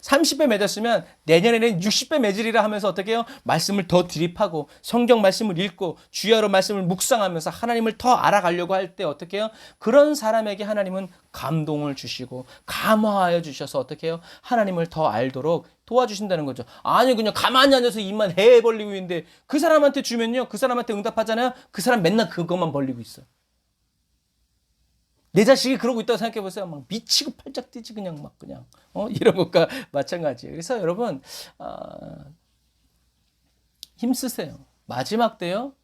[SPEAKER 1] 30배 맺었으면 내년에는 60배 맺으리라 하면서 어떻게 해요? 말씀을 더 드립하고 성경 말씀을 읽고 주야로 말씀을 묵상하면서 하나님을 더 알아가려고 할 때 어떻게 해요? 그런 사람에게 하나님은 감동을 주시고 감화하여 주셔서 어떻게 해요? 하나님을 더 알도록 도와주신다는 거죠. 아니 그냥 가만히 앉아서 입만 해 벌리고 있는데 그 사람한테 주면요, 그 사람한테 응답하잖아요. 그 사람 맨날 그것만 벌리고 있어. 내 자식이 그러고 있다고 생각해 보세요. 막 미치고 팔짝 뛰지 그냥 이런 것과 마찬가지예요. 그래서 여러분 힘쓰세요. 마지막 때요.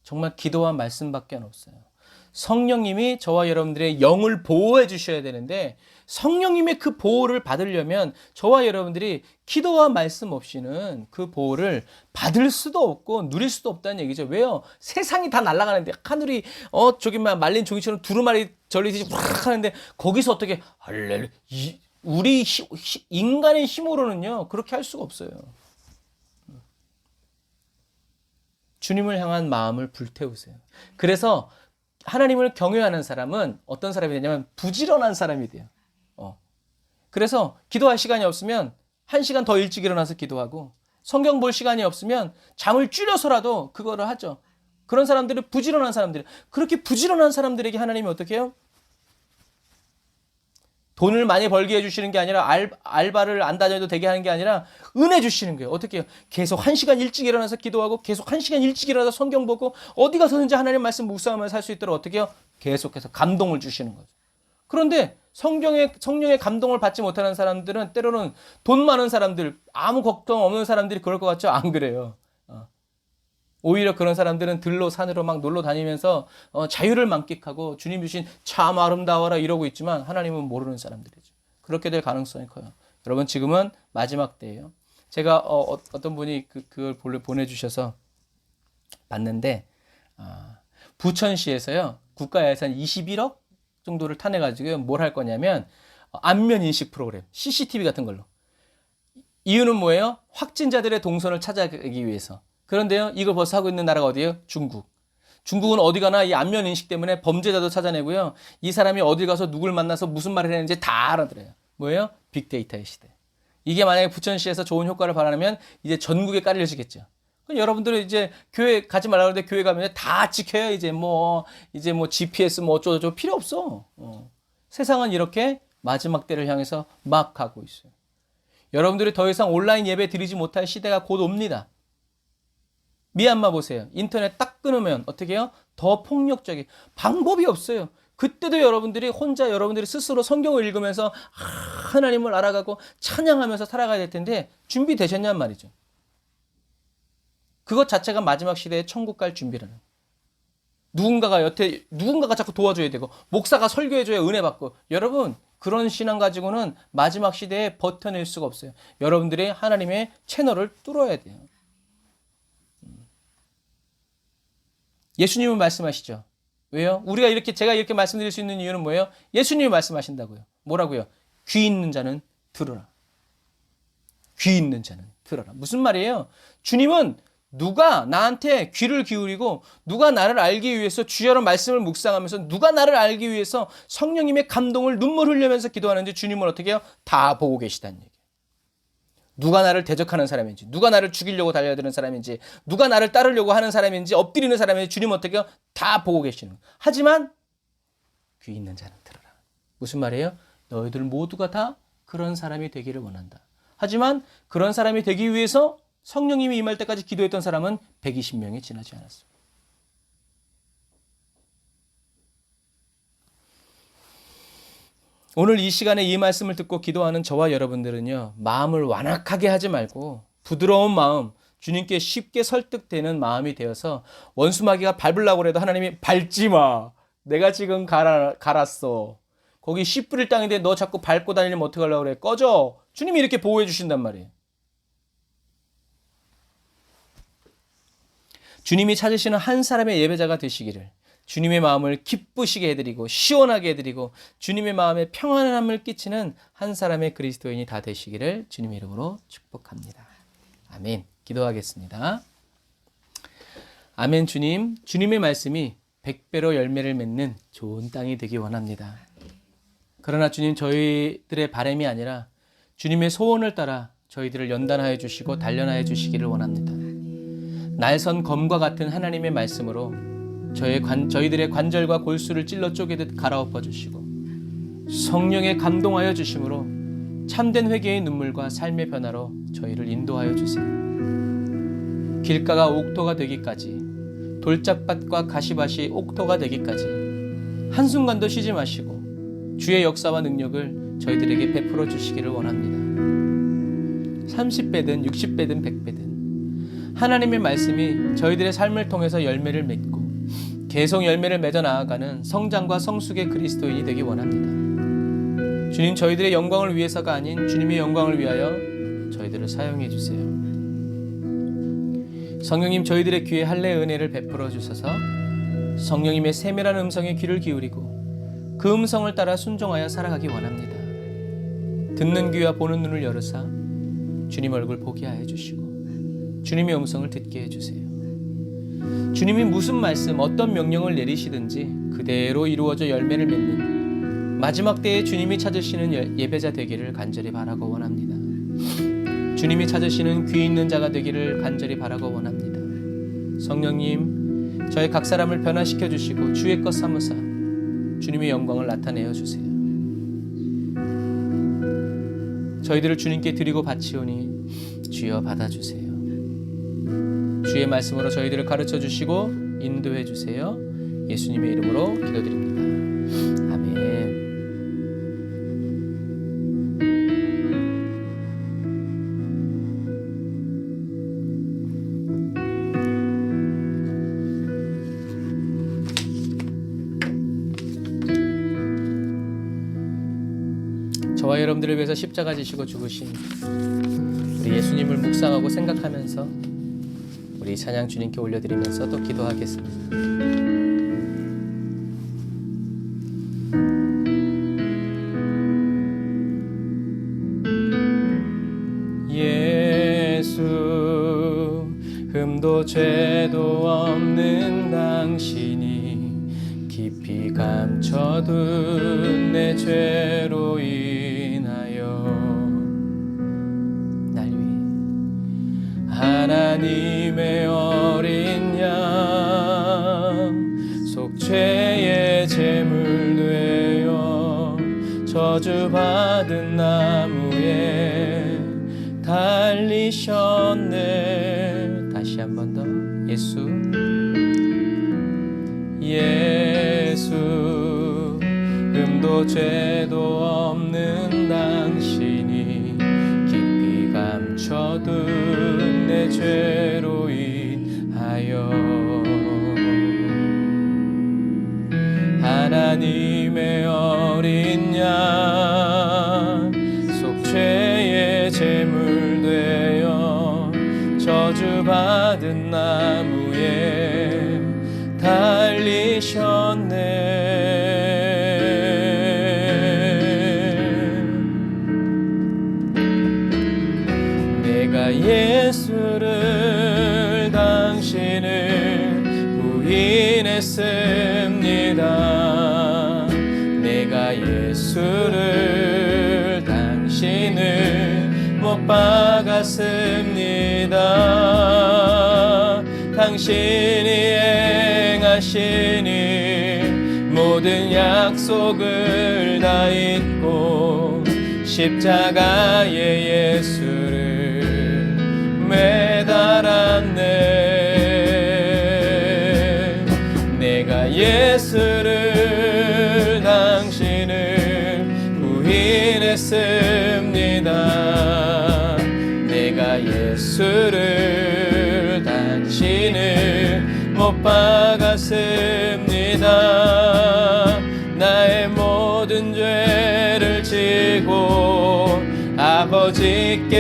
[SPEAKER 1] 정말 기도와 말씀밖에 없어요. 성령님이 저와 여러분들의 영을 보호해 주셔야 되는데 성령님의 그 보호를 받으려면 저와 여러분들이 기도와 말씀 없이는 그 보호를 받을 수도 없고 누릴 수도 없다는 얘기죠. 왜요? 세상이 다 날아가는데 하늘이 저기 말린 종이처럼 두루마리 절리듯이 확 하는데 거기서 어떻게 우리 인간의 힘으로는요 그렇게 할 수가 없어요. 주님을 향한 마음을 불태우세요. 그래서 하나님을 경외하는 사람은 어떤 사람이 되냐면 부지런한 사람이 돼요. 그래서 기도할 시간이 없으면 1시간 더 일찍 일어나서 기도하고 성경 볼 시간이 없으면 잠을 줄여서라도 그거를 하죠. 그런 사람들은 부지런한 사람들. 그렇게 부지런한 사람들에게 하나님이 어떻게 해요? 돈을 많이 벌게 해주시는 게 아니라 알바를 안 다녀도 되게 하는 게 아니라 은혜 주시는 거예요. 어떻게 해요? 계속 1시간 일찍 일어나서 기도하고 계속 1시간 일찍 일어나서 성경 보고 어디 가서든지 하나님 말씀 묵상하며 살 수 있도록 어떻게 해요? 계속해서 감동을 주시는 거죠. 그런데 성령의 감동을 받지 못하는 사람들은 때로는 돈 많은 사람들, 아무 걱정 없는 사람들이 그럴 것 같죠? 안 그래요. 오히려 그런 사람들은 들로 산으로 막 놀러 다니면서 자유를 만끽하고 주님 주신 참 아름다워라 이러고 있지만 하나님은 모르는 사람들이죠. 그렇게 될 가능성이 커요. 여러분 지금은 마지막 때예요. 제가 어떤 분이 그걸 보내주셔서 봤는데 부천시에서요 국가예산 21억 정도를 타내가지고 뭘 할 거냐면 안면 인식 프로그램 CCTV 같은 걸로. 이유는 뭐예요? 확진자들의 동선을 찾아가기 위해서. 그런데요, 이걸 벌써 하고 있는 나라가 어디예요? 중국. 중국은 어디 가나 이 안면 인식 때문에 범죄자도 찾아내고요. 이 사람이 어디 가서 누굴 만나서 무슨 말을 했는지 다 알아들어요. 뭐예요? 빅데이터의 시대. 이게 만약에 부천시에서 좋은 효과를 발휘하면 이제 전국에 깔려지겠죠. 여러분들은 이제 교회 가지 말라고 하는데 교회 가면 다 지켜요. 이제 뭐 GPS 뭐 어쩌고저쩌고 필요 없어. 세상은 이렇게 마지막 때를 향해서 막 가고 있어요. 여러분들이 더 이상 온라인 예배 드리지 못할 시대가 곧 옵니다. 미얀마 보세요. 인터넷 딱 끊으면 어떻게 해요? 더 폭력적인 방법이 없어요. 그때도 여러분들이 혼자 여러분들이 스스로 성경을 읽으면서 하나님을 알아가고 찬양하면서 살아가야 될 텐데 준비되셨냔 말이죠. 그것 자체가 마지막 시대에 천국 갈 준비라는. 누군가가 자꾸 도와줘야 되고 목사가 설교해줘야 은혜 받고. 여러분 그런 신앙 가지고는 마지막 시대에 버텨낼 수가 없어요. 여러분들이 하나님의 채널을 뚫어야 돼요. 예수님은 말씀하시죠. 왜요? 제가 이렇게 말씀드릴 수 있는 이유는 뭐예요? 예수님이 말씀하신다고요. 뭐라고요? 귀 있는 자는 들어라. 귀 있는 자는 들어라. 무슨 말이에요? 주님은 누가 나한테 귀를 기울이고 누가 나를 알기 위해서 주여로 말씀을 묵상하면서 누가 나를 알기 위해서 성령님의 감동을 눈물 흘리면서 기도하는지 주님은 어떻게 해요? 다 보고 계시다는 얘기예요. 누가 나를 대적하는 사람인지, 누가 나를 죽이려고 달려드는 사람인지, 누가 나를 따르려고 하는 사람인지, 엎드리는 사람인지 주님은 어떻게 해요? 다 보고 계시는 거예요. 하지만 귀 있는 자는 들어라. 무슨 말이에요? 너희들 모두가 다 그런 사람이 되기를 원한다. 하지만 그런 사람이 되기 위해서 성령님이 임할 때까지 기도했던 사람은 120명이 지나지 않았습니다. 오늘 이 시간에 이 말씀을 듣고 기도하는 저와 여러분들은요, 마음을 완악하게 하지 말고 부드러운 마음, 주님께 쉽게 설득되는 마음이 되어서 원수마귀가 밟으려고 해도 하나님이 밟지 마. 내가 지금 갈았어. 거기 씨 뿌릴 땅인데 너 자꾸 밟고 다니면 어떡하려고 그래. 꺼져. 주님이 이렇게 보호해 주신단 말이에요. 주님이 찾으시는 한 사람의 예배자가 되시기를, 주님의 마음을 기쁘시게 해드리고 시원하게 해드리고 주님의 마음에 평안함을 끼치는 한 사람의 그리스도인이 다 되시기를 주님의 이름으로 축복합니다. 아멘. 기도하겠습니다. 아멘. 주님, 주님의 말씀이 100배로 열매를 맺는 좋은 땅이 되기 원합니다. 그러나 주님, 저희들의 바람이 아니라 주님의 소원을 따라 저희들을 연단하여 주시고 단련하여 주시기를 원합니다. 날선 검과 같은 하나님의 말씀으로 저희들의 관절과 골수를 찔러 쪼개듯 갈아엎어 주시고 성령에 감동하여 주심으로 참된 회개의 눈물과 삶의 변화로 저희를 인도하여 주세요. 길가가 옥토가 되기까지, 돌짝밭과 가시밭이 옥토가 되기까지 한순간도 쉬지 마시고 주의 역사와 능력을 저희들에게 베풀어 주시기를 원합니다. 30배든 60배든 100배든 하나님의 말씀이 저희들의 삶을 통해서 열매를 맺고 계속 열매를 맺어 나아가는 성장과 성숙의 그리스도인이 되기 원합니다. 주님, 저희들의 영광을 위해서가 아닌 주님의 영광을 위하여 저희들을 사용해 주세요. 성령님, 저희들의 귀에 할례의 은혜를 베풀어 주셔서 성령님의 세밀한 음성에 귀를 기울이고 그 음성을 따라 순종하여 살아가기 원합니다. 듣는 귀와 보는 눈을 열으사 주님 얼굴 보게 하여 주시고 주님의 음성을 듣게 해주세요. 주님이 무슨 말씀, 어떤 명령을 내리시든지 그대로 이루어져 열매를 맺는 마지막 때에 주님이 찾으시는 예배자 되기를 간절히 바라고 원합니다. 주님이 찾으시는 귀 있는 자가 되기를 간절히 바라고 원합니다. 성령님, 저희 각 사람을 변화시켜 주시고 주의 것 삼으사 주님의 영광을 나타내어 주세요. 저희들을 주님께 드리고 바치오니 주여 받아주세요. 주의 말씀으로 저희들을 가르쳐 주시고 인도해 주세요. 예수님의 이름으로 기도드립니다. 아멘. 저와 여러분들을 위해서 십자가 지시고 죽으신 우리 예수님을 묵상하고 생각하면서 우리 찬양 주님께 올려드리면서 또 기도하겠습니다. 예수, 흠도 죄도 없는 당신이 깊이 감춰둔 내 죄로 인하여 날 위해 하나님의 어린 양 속죄의 제물 되어 저주받은 나무에 달리셨네. 다시 한 번 더. 예수, 예수, 흠도 죄도 없는 당신이 깊이 감춰둔 내 죄로 인하여 하나님의 어린 양 속죄의 제물 되어 저주받은 나무에 달리셨네. 내가 예수를 당신을 부인했습니다. 내가 예수를 당신을 못 박았습니다. 당신이 행하신 일 모든 약속을 다 잊고 십자가에 예수를 매달았네. 내가 예수를 당신을 부인했습니다. 내가 예수를 당신을 못 박았습니다. 나의 모든 죄를 지고 아버지께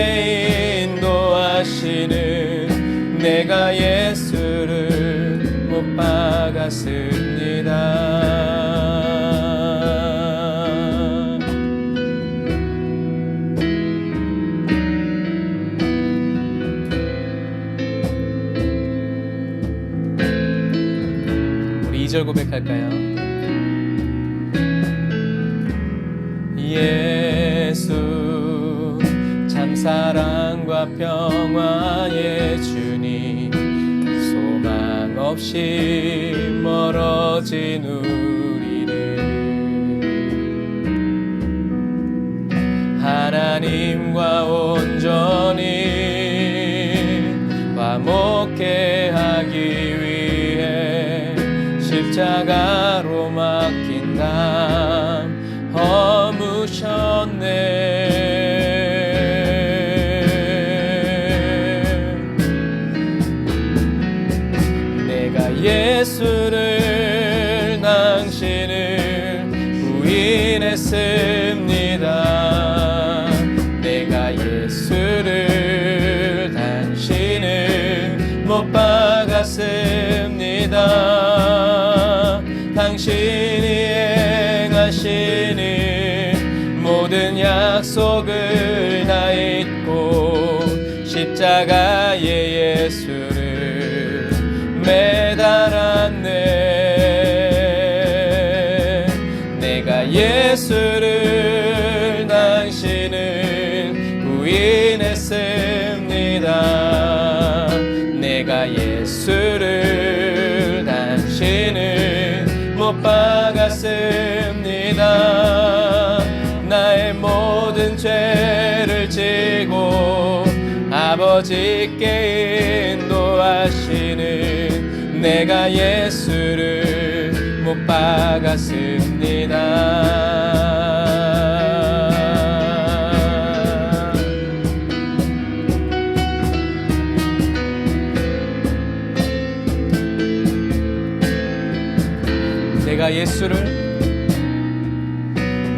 [SPEAKER 1] 인도하시는 내가 예수를 못 박았습니다. 우리 2절 고백할까요? 예수, 참 사랑과 평화의 주님, 소망 없이 멀어진 우리를 하나님과 온전히 화목케 하기 위해 십자가로 맡긴 담 허무셨네. 내가 예수를 당신을 부인했습니다. 내가 예수를 당신을 못 박았습니다. 당신이 행하신 일 모든 약속을 다 잊고 십자가에 예수를 매달았네. 내가 예수를 당신을 부인했습니다. 내가 예수를 당신을 못 박았습니다. 나의 모든 죄를 들고 아버지께 인도하시는 내가 예수를 못 박았습니다.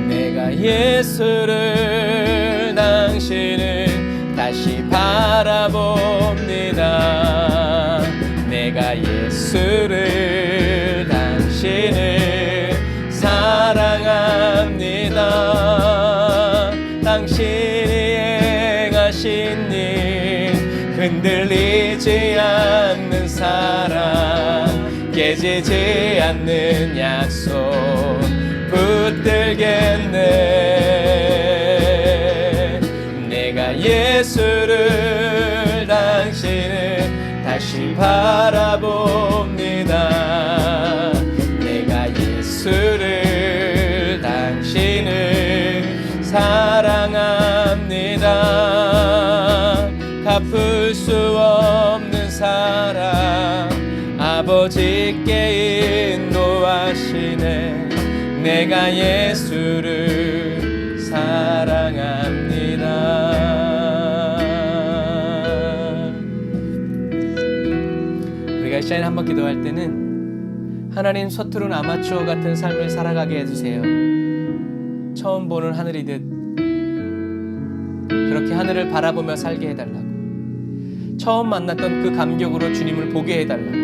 [SPEAKER 1] 내가 예수를 당신을 다시 바라봅니다. 내가 예수를 당신을 사랑합니다. 당신이 행하신 일 흔들리지 않는 사랑, 깨지지 않는 약속 붙들겠네. 내가 예수를 당신을 다시 바라봅니다. 내가 예수를 당신을 사랑합니다. 갚을 수 없는 사랑 아버지께 인도하시네. 내가 예수를 사랑합니다. 우리가 이 시간에 한번 기도할 때는 하나님, 서투른 아마추어 같은 삶을 살아가게 해주세요. 처음 보는 하늘이듯 그렇게 하늘을 바라보며 살게 해달라고. 처음 만났던 그 감격으로 주님을 보게 해달라고.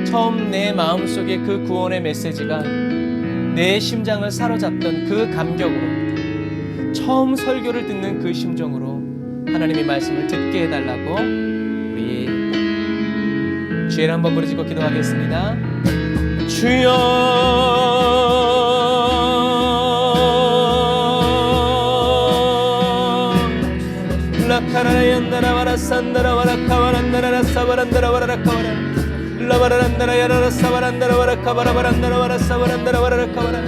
[SPEAKER 1] 처음 내 마음속에 그 구원의 메시지가 내 심장을 사로잡던 그 감격으로, 처음 설교를 듣는 그 심정으로 하나님의 말씀을 듣게 해달라고 우리 주의를 한번 부르짖고 기도하겠습니다. 주여, 라카라얀다라와라 산다라와라 카와란다라라 사바란다라와라 카와라 라바란다라 야라라 사바란다라와라 카바라바란다라와라 사바란다라와라 카와라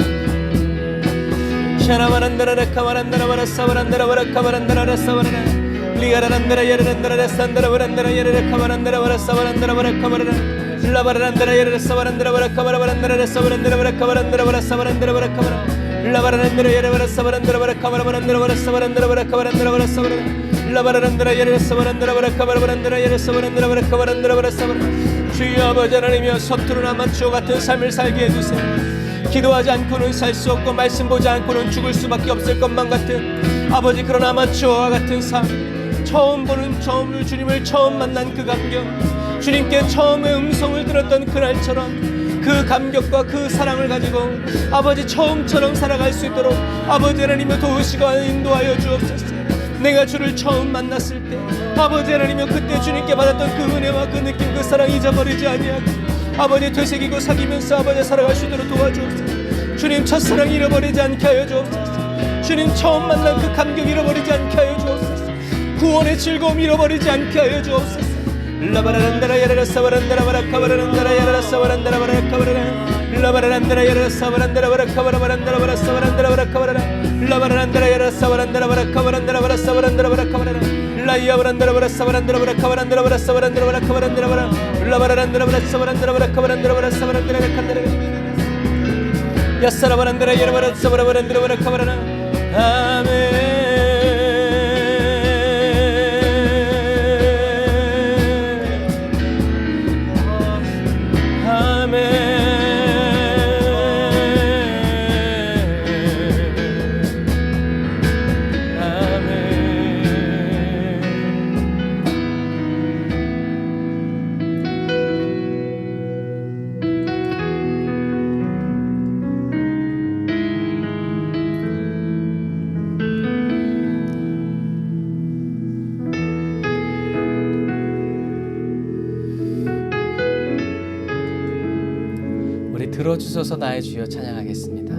[SPEAKER 1] 샤라바란다라라 카와란다라와라 사바란다라와라 카바란다라라 사바라라 리가라란다라 야라란다라 산다라바란다라 야라라 카바란다라와라 사바란다라와라 카바라라 라바란다라 야라라 사바란다라와라 카바라바란다라라 사바란다라와라 카바란다라와라 사바란다라와라 카바라 라바란다라 야라라 사바란다라와라 카바라바란다라와라 사바란다라와라 카바란다라와라 사바라라 라바란다라 야라라 사바란다라와라 카바라바란다라 야라라 사바란다라와라 카바란다라와라 사바라라. 주여 아버지 하나님이여, 서투른 아마추어 같은 삶을 살게 해주세요. 기도하지 않고는 살 수 없고 말씀 보지 않고는 죽을 수밖에 없을 것만 같은 아버지, 그런 아마추어와 같은 삶, 처음 보는 주님을 처음 만난 그 감격, 주님께 처음의 음성을 들었던 그날처럼 그 감격과 그 사랑을 가지고 아버지 처음처럼 살아갈 수 있도록 아버지 하나님이여 도우시고 인도하여 주옵소서. 내가 주를 처음 만났을 때 아버지 하나님이여, 그때 주님께 받았던 그 은혜와 그 느낌, 그 사랑 잊어버리지 아니하고 아버지 되새기고 사귀면서 아버지 살아갈 수 있도록 도와주옵소서. 주님 첫사랑 잃어버리지 않게 하여 주옵소서. 주님 처음 만난 그 감격 잃어버리지 않게 하여 주옵소서. 구원의 즐거움 잃어버리지 않게 하여 주옵소서. 라바란다라 야라라 사바란다라 바라카바란다라 야라라 사바란다라 바라카바라라 라바란다라 야라라 사바란다라 바라카바라바란다라 바라사바란다라 바라카바라라 라바란다라 야라라 사바란다라 바라카바란다라 바라사바란다라 바라카바라라 라이아바란다라 바라사바란다라 바라카바란다라 바라사바란다라 바라카바란다라 바라 라바란다라 바라사바란다라 바라카바란다라 바라사바란다라 바라칸다라 야사라바란다라 야라바라 사바라바란다라 바라카바라라. 아멘. 들어주소서 나의 주여 찬양하겠습니다.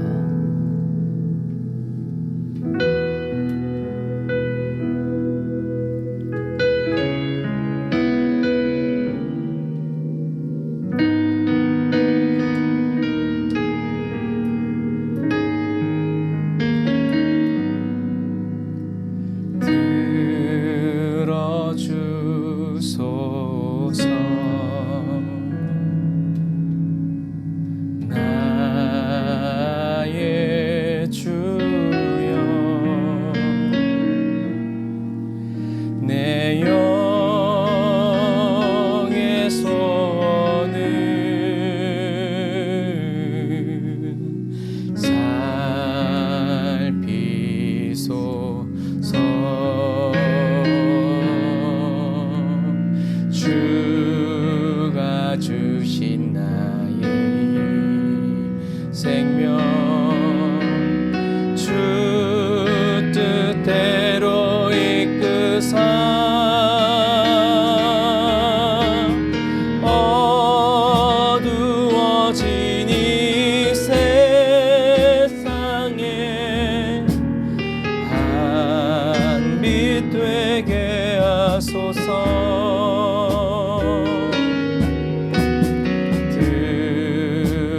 [SPEAKER 1] 역사하소서.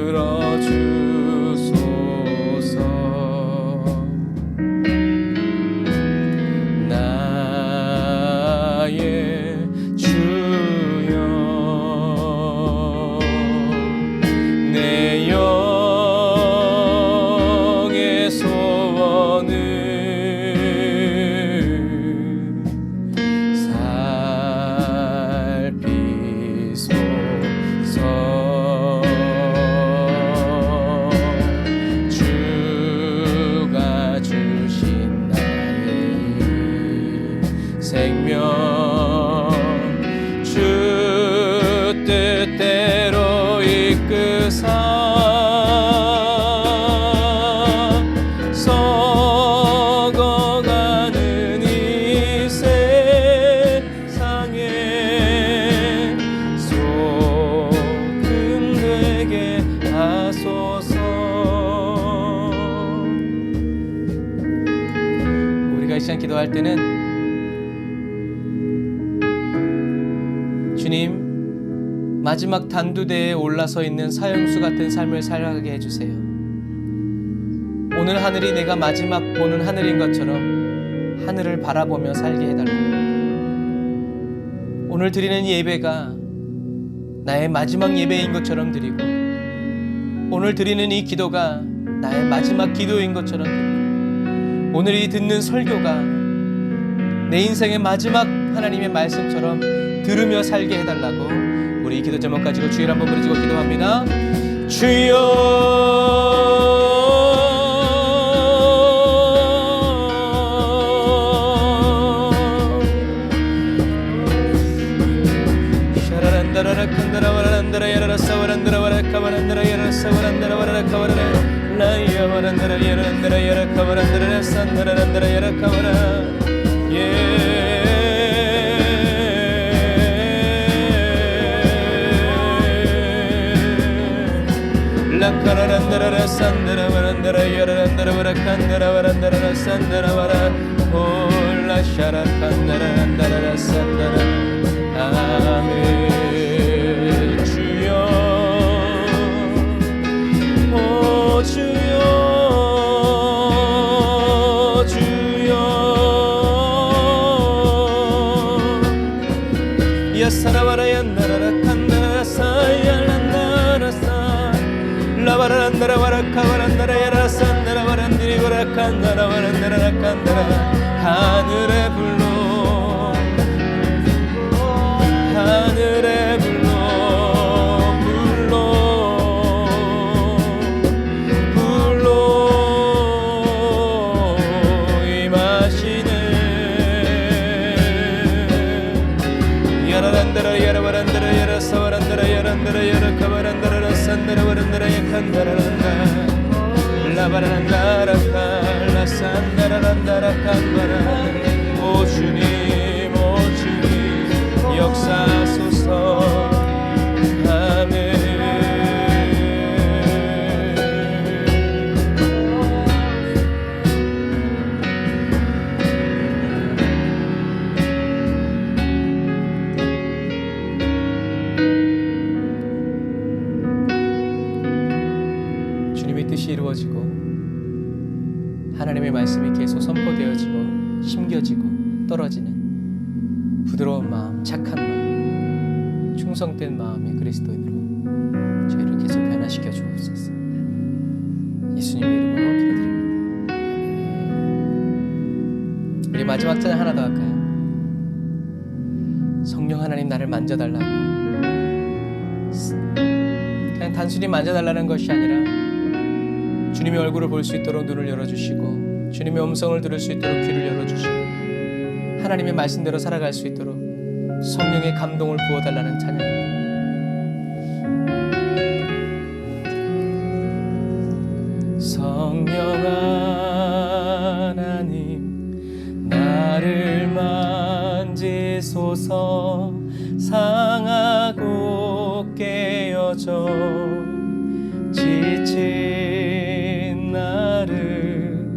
[SPEAKER 1] 들어주소서. 나의 주여, 내 영의 소원을 살피소서. 주가 주신 나의 생명, 주 뜻대로 이끄사 썩어가는 이 세상에 소금 되게 하소서. 우리가 이 시간 기도할 때는 주님, 마지막 단두대에 올라서 있는 사형수 같은 삶을 살아가게 해주세요. 오늘 하늘이 내가 마지막 보는 하늘인 것처럼 하늘을 바라보며 살게 해달라고. 오늘 드리는 예배가 나의 마지막 예배인 것처럼 드리고, 오늘 드리는 이 기도가 나의 마지막 기도인 것처럼 드리고, 오늘 이 듣는 설교가 내 인생의 마지막 하나님의 말씀처럼 들으며 살게 해달라고 우리 이 기도 제목 가지고 주여 한번 부르짖고 기도합니다. 주여, 아멘. 주여, 오 주여, 주여, 야사라바라야 나라라 칸나라 사야란나라사 라바란나라 바라카바란나라 야라산나라 바란디리 바라칸나라 바란나라 칸나라 하늘의 불로 하늘의 불로 임하시네. 야라란다라 야라바란다라 야라사바란다라 야란다라 야라카바란다라 산다라 바란다라 야칸다라란다 라바란다라카 라산다라란다라 칸바라. 오 주님, 오 주님 역사하소서. 아멘. 주님의 뜻이 이루어지고 하나님의 말씀이 계속 선포되어지고 심겨지고 떨어지는 부드러운 마음, 착한 마음, 충성된 마음의 그리스도인으로 저희를 계속 변화시켜 주옵소서. 예수님의 이름으로 기도드립니다. 우리 마지막 찬양 하나 더 할까요? 성령 하나님 나를 만져달라고. 그냥 단순히 만져달라는 것이 아니라 주님의 얼굴을 볼 수 있도록 눈을 열어주시고, 주님의 음성을 들을 수 있도록 귀를 열어주시고, 하나님의 말씀대로 살아갈 수 있도록 성령의 감동을 부어달라는 찬양입니다. 성령 하나님 나를 만지소서. 상하고 깨어져 지친 나를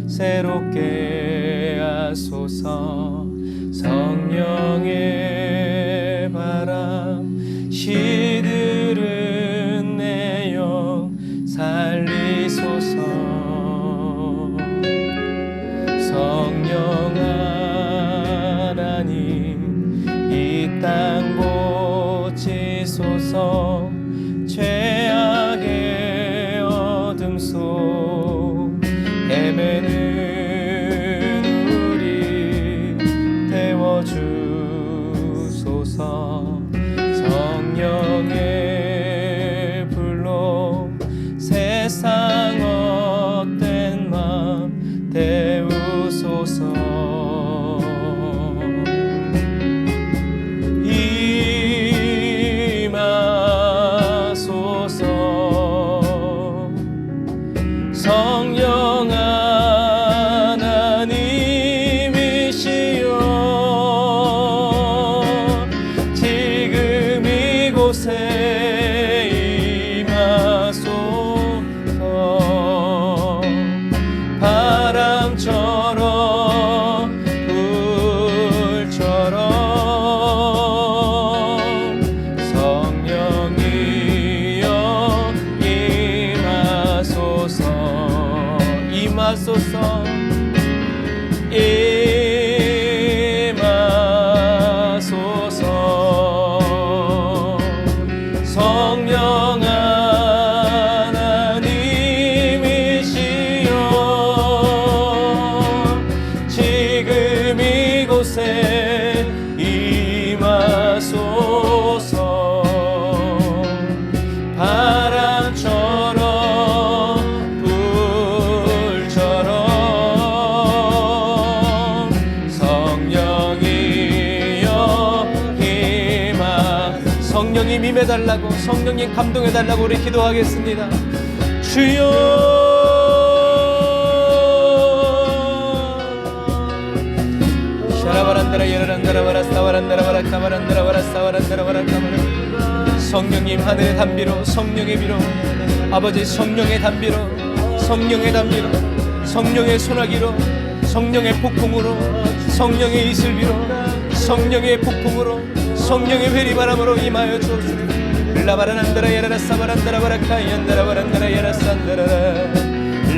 [SPEAKER 1] 새롭게 임하소서. 성령의 바람 시들은 내 영 살리소서. 성령 하나님 이 땅 고치소서. 죄악의 어둠 속 헤매는 우리 태워주소서. 성령의 불로 세상 헛된 맘 태우소서. 성령 하나님이시여 지금 이곳에 임하소서. 바람처럼 불처럼 성령이여 임하소서. 임하소서. 임하소서. 성령 하나님이시여 지금 이곳에 임하소서. 바람처럼 성령님 임해달라고, 성령님 감동해달라고 우리 기도하겠습니다. 주여. 샤라바란다라 예라란다라바라 사와란다라바라 카바란다라바라 사와란다라바라 카바라. 성령님 하늘의 담비로, 성령의 비로, 아버지 성령의 담비로, 성령의 담비로, 성령의 소나기로, 성령의 폭풍으로, 성령의 이슬비로, 성령의 폭풍으로, 성령의 회리바람으로 임하여 주옵소서. 라바라란다라 야라라 사바란다라바라 카이안다라바란다라 야라 산다라라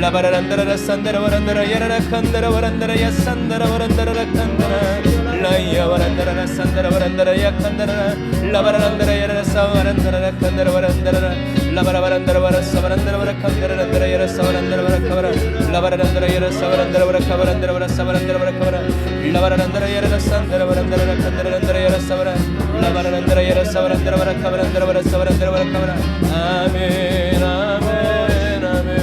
[SPEAKER 1] 라바라란다라라 산다라바란다라 야라라 칸다라바란다라 야 산다라바란다라라 칸다라 라이야바란다라라 산다라바란다라 야 칸다라라 라바라란다라 야라라 사바란다라라 칸다라바란다라라 라바라바란다라바라 사바란다라바라 칸다라란다라 야라 사바란다라바라 카바라 라바라란다라 야라 사바란다라바라 카바란다라바라 사바란다라바라 카바라 라바라란다라 야라라 산다라바란다라라 칸다라란다라 야라 사바라 라바라란다라 야라 사바란다라바라 카바란다라바라 사바란다라바라 카바라. 아멘 아멘 아멘.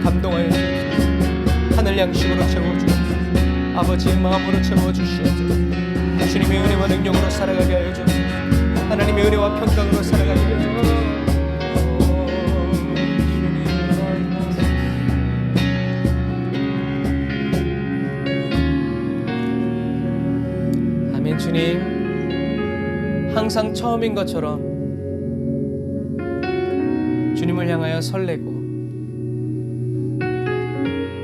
[SPEAKER 1] 감동하여 주옵소서. 하늘 양식으로 채워주옵소서. 아버지의 마음으로 채워주시옵소서. 주님의 은혜와 능력으로 살아가게 하여 주옵소서. 하나님의 은혜와 평강으로 살아가게 하여 주옵소서. 아멘. 주님, 항상 처음인 것처럼 주님을 향하여 설레고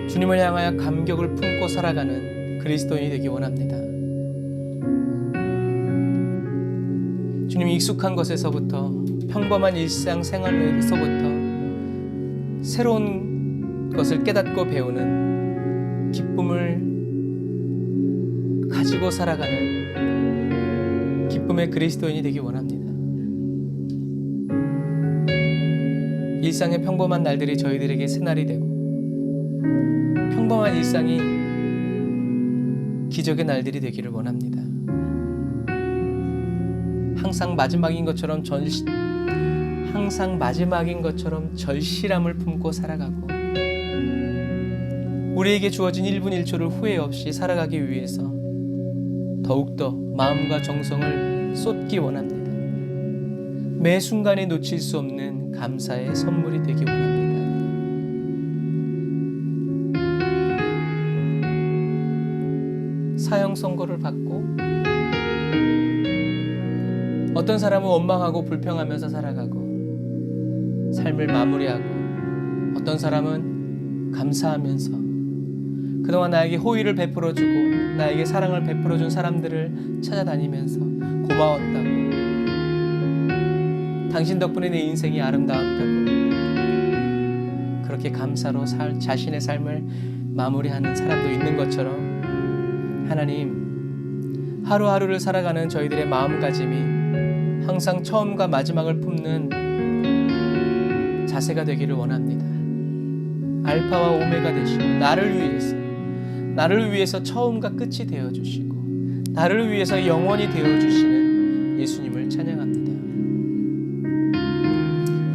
[SPEAKER 1] 주님을 향하여 감격을 품고 살아가는 그리스도인이 되기 원합니다. 주님, 익숙한 것에서부터 평범한 일상생활에서부터 새로운 것을 깨닫고 배우는 기쁨을 가지고 살아가는 기쁨의 그리스도인이 되기 원합니다. 일상의 평범한 날들이 저희들에게 새날이 되고 평범한 일상이 기적의 날들이 되기를 원합니다. 항상 마지막인 것처럼 절실함을 품고 살아가고 우리에게 주어진 1분 1초를 후회 없이 살아가기 위해서 더욱더 마음과 정성을 쏟기 원합니다. 매 순간에 놓칠 수 없는 감사의 선물이 되기 원합니다. 사형 선고를 받고 어떤 사람은 원망하고 불평하면서 살아가고 삶을 마무리하고 어떤 사람은 감사하면서 그동안 나에게 호의를 베풀어주고 나에게 사랑을 베풀어준 사람들을 찾아다니면서 고마웠다고 당신 덕분에 내 인생이 아름다웠다고 그렇게 감사로 자신의 삶을 마무리하는 사람도 있는 것처럼 하나님, 하루하루를 살아가는 저희들의 마음가짐이 항상 처음과 마지막을 품는 자세가 되기를 원합니다. 알파와 오메가 되시고 나를 위해서 처음과 끝이 되어주시고 나를 위해서 영원히 되어주시는 예수님을 찬양합니다.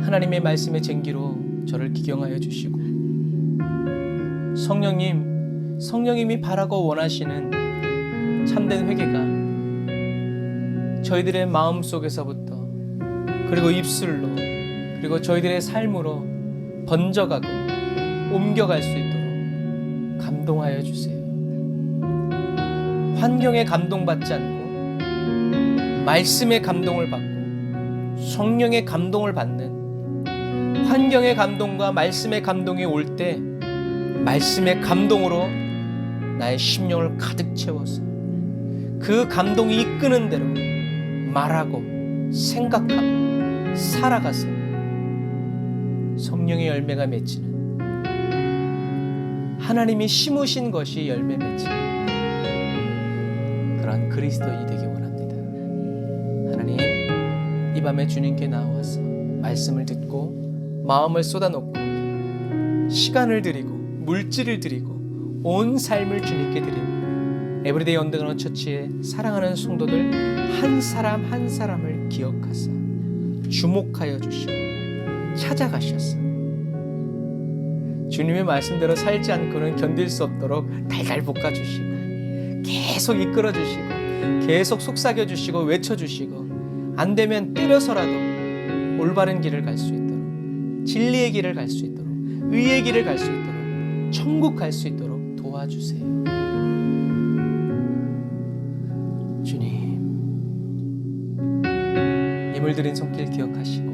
[SPEAKER 1] 하나님의 말씀의 쟁기로 저를 기경하여 주시고 성령님이 바라고 원하시는 참된 회개가 저희들의 마음 속에서부터 그리고 입술로 그리고 저희들의 삶으로 번져가고 옮겨갈 수 있도록 감동하여 주세요. 환경에 감동받지 않고 말씀의 감동을 받고 성령의 감동을 받는 환경의 감동과 말씀의 감동이 올 때 말씀의 감동으로 나의 심령을 가득 채워서 그 감동이 이끄는 대로 말하고 생각하고 살아가서 성령의 열매가 맺히는 하나님이 심으신 것이 열매 맺히는 그런 그리스도인이 되기 원합니다. 하나님, 이 밤에 주님께 나와서 말씀을 듣고 마음을 쏟아놓고 시간을 드리고 물질을 드리고 온 삶을 주님께 드리는 에브리데이 언더그라운드 처치의 사랑하는 성도들 한 사람 한 사람을 기억하사 주목하여 주시고 찾아가셨어. 주님의 말씀대로 살지 않고는 견딜 수 없도록 달달 볶아주시고 계속 이끌어주시고 계속 속삭여 주시고 외쳐주시고 안 되면 때려서라도 올바른 길을 갈 수 있도록 진리의 길을 갈 수 있도록 의의 길을 갈 수 있도록 천국 갈 수 있도록 도와주세요. 주님, 예물 드린 손길 기억하시고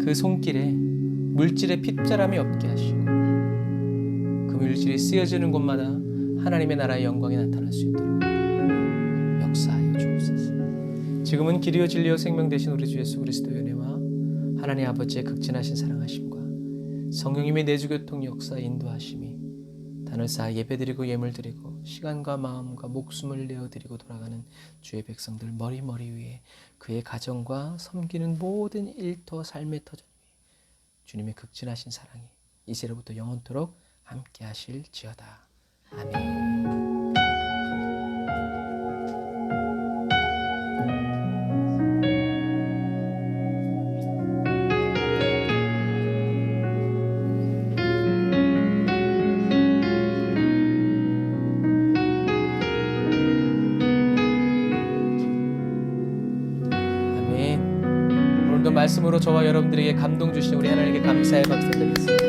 [SPEAKER 1] 그 손길에 물질의 핏자람이 없게 하시고 그 물질이 쓰여지는 곳마다 하나님의 나라의 영광이 나타날 수 있도록 역사하여 주옵소서. 지금은 길이요 진리요 생명 되신 우리 주 예수 그리스도의 은혜와 하나님 아버지의 극진하신 사랑하심과 성령님의 내주교통 역사 인도하심이 단을 쌓아 예배드리고 예물드리고 시간과 마음과 목숨을 내어드리고 돌아가는 주의 백성들 머리 위에 그의 가정과 섬기는 모든 일터 삶의 터전 위에 주님의 극진하신 사랑이 이제로부터 영원토록 함께 하실지어다. 아멘. 말씀으로 저와 여러분들에게 감동 주신 우리 하나님께 감사의 박수 드리겠습니다.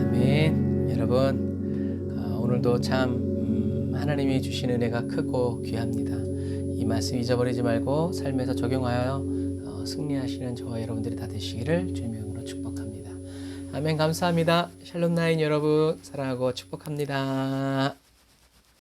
[SPEAKER 1] 아멘. 여러분, 오늘도 참 하나님이 주신 은혜가 크고 귀합니다. 이 말씀 잊어버리지 말고 삶에서 적용하여 승리하시는 저와 여러분들이 다 되시기를 주님의 이름으로 축복합니다. 아멘. 감사합니다. 샬롬 나인 여러분 사랑하고 축복합니다.